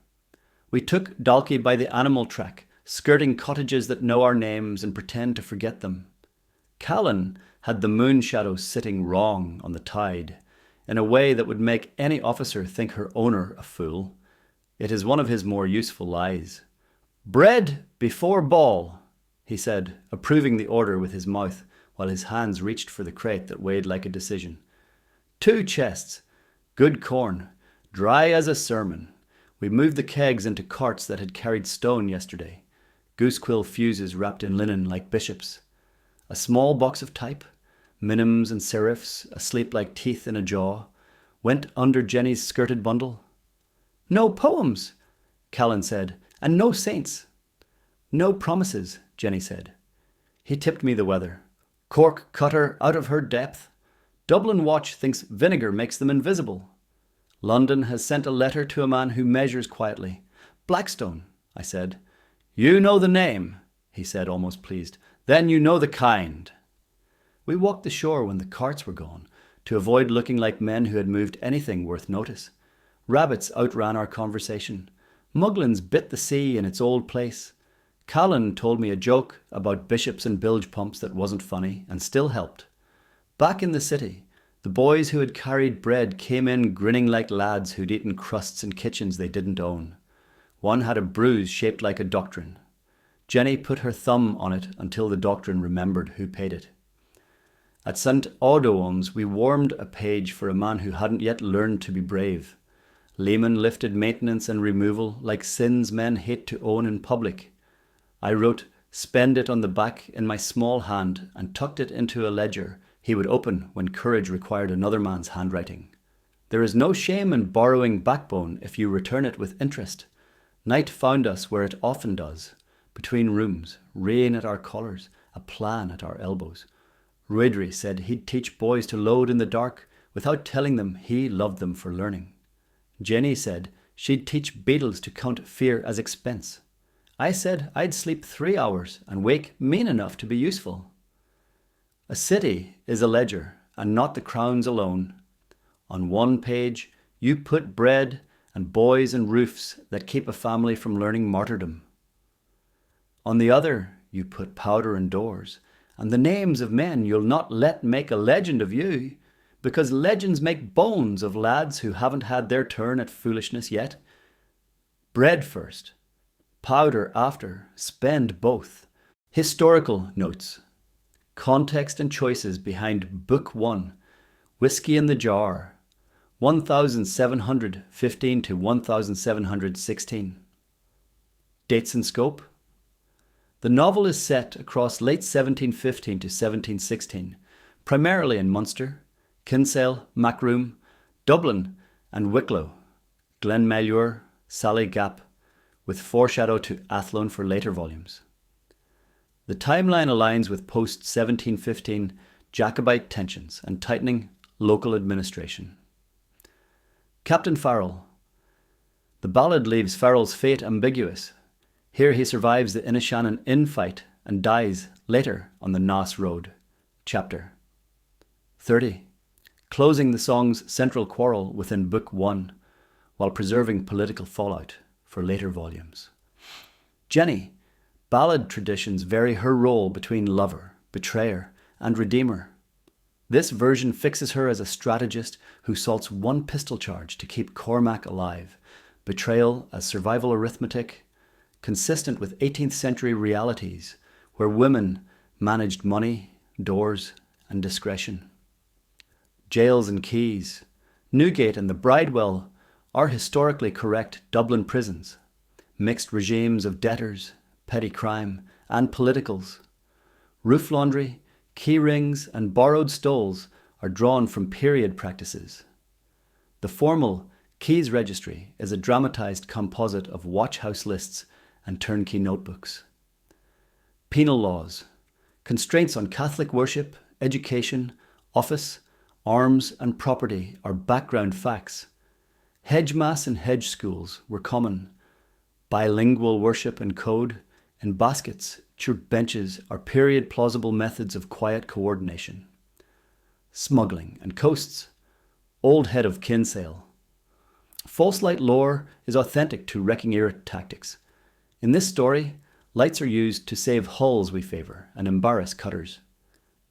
We took Dalkey by the animal track, skirting cottages that know our names and pretend to forget them. Callan had the moon shadow sitting wrong on the tide, in a way that would make any officer think her owner a fool. It is one of his more useful lies. Bread before ball, he said, approving the order with his mouth, while his hands reached for the crate that weighed like a decision. 2 chests. Good corn. Dry as a sermon. We moved the kegs into carts that had carried stone yesterday. Goosequill fuses wrapped in linen like bishops. A small box of type, minims and serifs, asleep like teeth in a jaw, went under Jenny's skirted bundle. No poems, Callan said, and no saints. No promises, Jenny said. He tipped me the weather. Cork cut her out of her depth. Dublin Watch thinks vinegar makes them invisible. London has sent a letter to a man who measures quietly. Blackstone, I said. You know the name, he said, almost pleased. Then you know the kind. We walked the shore when the carts were gone, to avoid looking like men who had moved anything worth notice. Rabbits outran our conversation. Muglins bit the sea in its old place. Callan told me a joke about bishops and bilge pumps that wasn't funny and still helped. Back in the city, the boys who had carried bread came in grinning like lads who'd eaten crusts in kitchens they didn't own. One had a bruise shaped like a doctrine. Jenny put her thumb on it until the doctrine remembered who paid it. At St. Audoin's we warmed a page for a man who hadn't yet learned to be brave. Lehman lifted maintenance and removal like sins men hate to own in public. I wrote, "Spend it" on the back in my small hand and tucked it into a ledger he would open when courage required another man's handwriting. There is no shame in borrowing backbone if you return it with interest. Night found us where it often does, between rooms, rain at our collars, a plan at our elbows. Ruidri said he'd teach boys to load in the dark without telling them he loved them for learning. Jenny said she'd teach beetles to count fear as expense. I said I'd sleep 3 hours and wake mean enough to be useful. A city is a ledger, and not the crowns alone. On one page, you put bread and boys and roofs that keep a family from learning martyrdom. On the other, you put powder and doors, and the names of men you'll not let make a legend of you, because legends make bones of lads who haven't had their turn at foolishness yet. Bread first, powder after, spend both. Historical notes. Context and choices behind Book 1, Whiskey in the Jar, 1715 to 1716. Dates and scope. The novel is set across late 1715 to 1716, primarily in Munster, Kinsale, Macroom, Dublin and Wicklow, Glenmalure, Sally Gap, with foreshadow to Athlone for later volumes. The timeline aligns with post-1715 Jacobite tensions and tightening local administration. Captain Farrell. The ballad leaves Farrell's fate ambiguous. Here he survives the Inishannon infight and dies later on the Naas Road. Chapter 30. Closing the song's central quarrel within Book 1, while preserving political fallout for later volumes. Jenny. Ballad traditions vary her role between lover, betrayer, and redeemer. This version fixes her as a strategist who salts one pistol charge to keep Cormac alive, betrayal as survival arithmetic, consistent with 18th century realities where women managed money, doors, and discretion. Jails and quays. Newgate and the Bridewell are historically correct Dublin prisons, mixed regimes of debtors, petty crime, and politicals. Roof laundry, key rings, and borrowed stoles are drawn from period practices. The formal Keys Registry is a dramatised composite of watchhouse lists and turnkey notebooks. Penal Laws. Constraints on Catholic worship, education, office, arms, and property are background facts. Hedge mass and hedge schools were common. Bilingual worship and code in baskets, church benches are period plausible methods of quiet coordination. Smuggling and coasts. Old head of Kinsale. False light lore is authentic to wrecking era tactics. In this story, lights are used to save hulls we favour and embarrass cutters.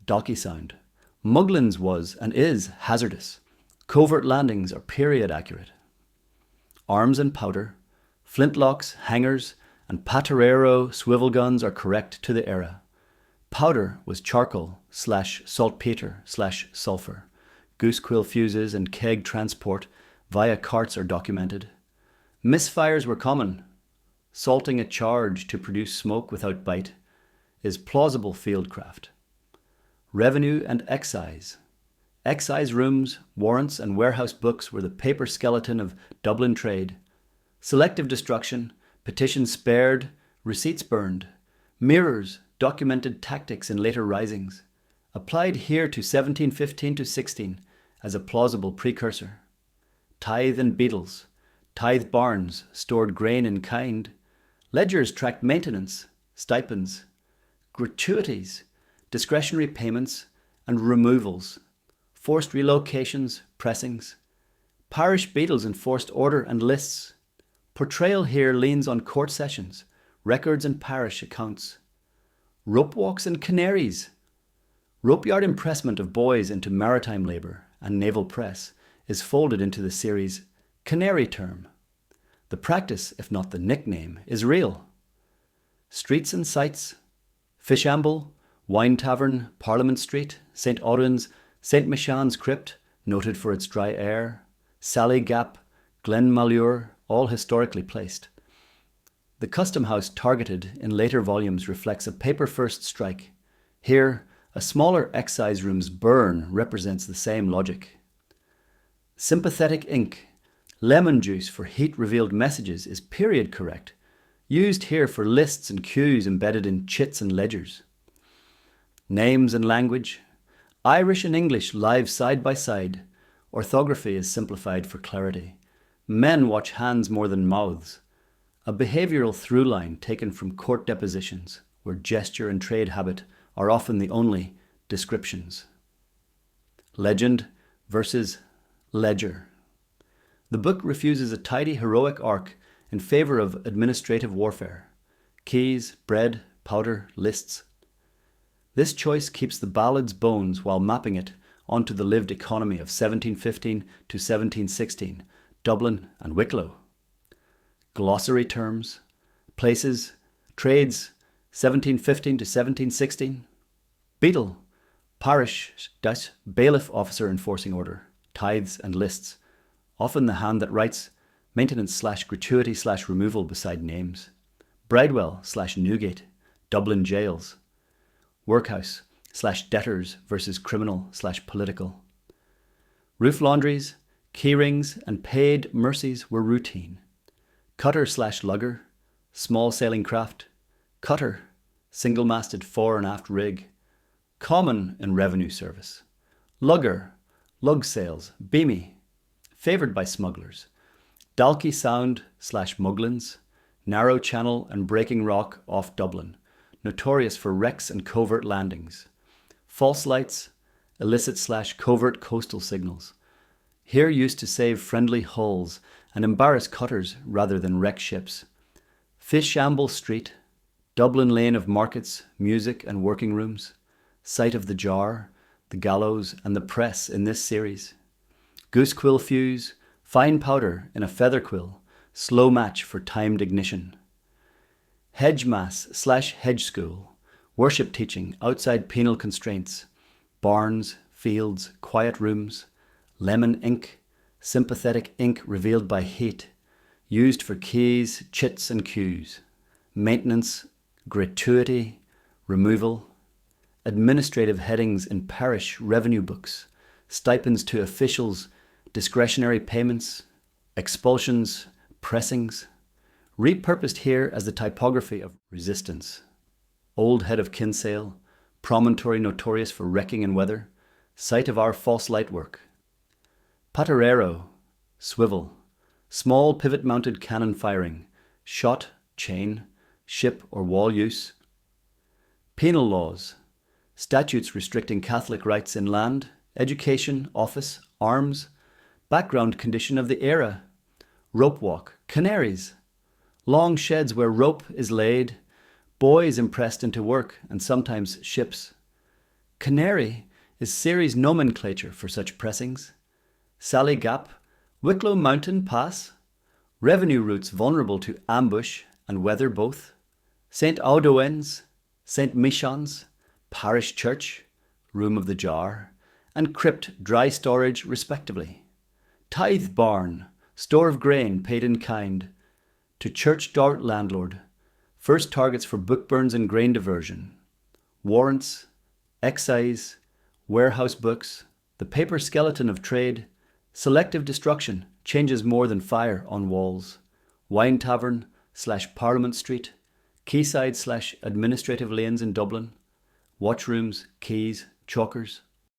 Docky sound. Muglins was and is hazardous. Covert landings are period accurate. Arms and powder. Flintlocks, hangers, and Paterero swivel guns are correct to the era. Powder was charcoal/saltpeter/sulphur. Goosequill fuses and keg transport via carts are documented. Misfires were common. Salting a charge to produce smoke without bite is plausible fieldcraft. Revenue and excise. Excise rooms, warrants and warehouse books were the paper skeleton of Dublin trade. Selective destruction, petitions spared, receipts burned. Mirrors documented tactics in later risings. Applied here to 1715 to 16 as a plausible precursor. Tithe and beetles. Tithe barns stored grain in kind. Ledgers tracked maintenance, stipends, gratuities, discretionary payments and removals, forced relocations, pressings. Parish beadles enforced order and lists. Portrayal here leans on court sessions, records and parish accounts. Ropewalks and canaries. Ropeyard impressment of boys into maritime labour and naval press is folded into the series' canary term. The practice, if not the nickname, is real. Streets and sights. Fishamble, Wine Tavern, Parliament Street, St. Audun's, St. Michan's Crypt, noted for its dry air, Sally Gap, Glen Malure, all historically placed. The Custom House targeted in later volumes reflects a paper-first strike. Here, a smaller excise room's burn represents the same logic. Sympathetic ink. Lemon juice for heat-revealed messages is period correct, used here for lists and cues embedded in chits and ledgers. Names and language. Irish and English live side by side. Orthography is simplified for clarity. Men watch hands more than mouths. A behavioural through line taken from court depositions, where gesture and trade habit are often the only descriptions. Legend versus ledger. The book refuses a tidy heroic arc in favour of administrative warfare. Keys, bread, powder, lists. This choice keeps the Ballad's bones while mapping it onto the lived economy of 1715 to 1716, Dublin and Wicklow. Glossary terms, places, trades, 1715 to 1716. Beadle, parish - bailiff officer enforcing order, tithes and lists. Often the hand that writes maintenance/gratuity/removal beside names. Bridewell/Newgate, Dublin jails. Workhouse/debtors versus criminal/political. Roof laundries, key rings and paid mercies were routine. Cutter/lugger, small sailing craft. Cutter, single-masted fore and aft rig. Common in revenue service. Lugger, lug sails, beamy. Favoured by smugglers. Dalkey Sound/Muglins, narrow channel and breaking rock off Dublin, notorious for wrecks and covert landings. False lights, illicit/covert coastal signals. Here used to save friendly hulls and embarrass cutters rather than wreck ships. Fishamble Street, Dublin lane of markets, music and working rooms. Site of the jar, the gallows and the press in this series. Goosequill fuse, fine powder in a feather quill, slow match for timed ignition. Hedge mass/hedge school, worship teaching outside penal constraints. Barns, fields, quiet rooms. Lemon ink, sympathetic ink revealed by heat, used for keys, chits and cues. Maintenance, gratuity, removal. Administrative headings in parish revenue books. Stipends to officials, discretionary payments, expulsions, pressings. Repurposed here as the typography of resistance. Old head of Kinsale, promontory notorious for wrecking and weather, site of our false light work. Paterero, swivel, small pivot-mounted cannon firing, shot, chain, ship or wall use. Penal Laws, statutes restricting Catholic rights in land, education, office, arms, background condition of the era. Ropewalk, canaries, long sheds where rope is laid, boys impressed into work and sometimes ships. Canary is series nomenclature for such pressings. Sally Gap, Wicklow Mountain Pass, revenue routes vulnerable to ambush and weather both. St. Audouin's, St. Michan's, parish church, room of the jar, and crypt dry storage respectively. Tithe barn, store of grain paid in kind. To church dart landlord, first targets for bookburns and grain diversion. Warrants, excise, warehouse books, the paper skeleton of trade, selective destruction, changes more than fire on walls. Wine tavern / Parliament Street, quayside / administrative lanes in Dublin, watchrooms, quays, chalkers,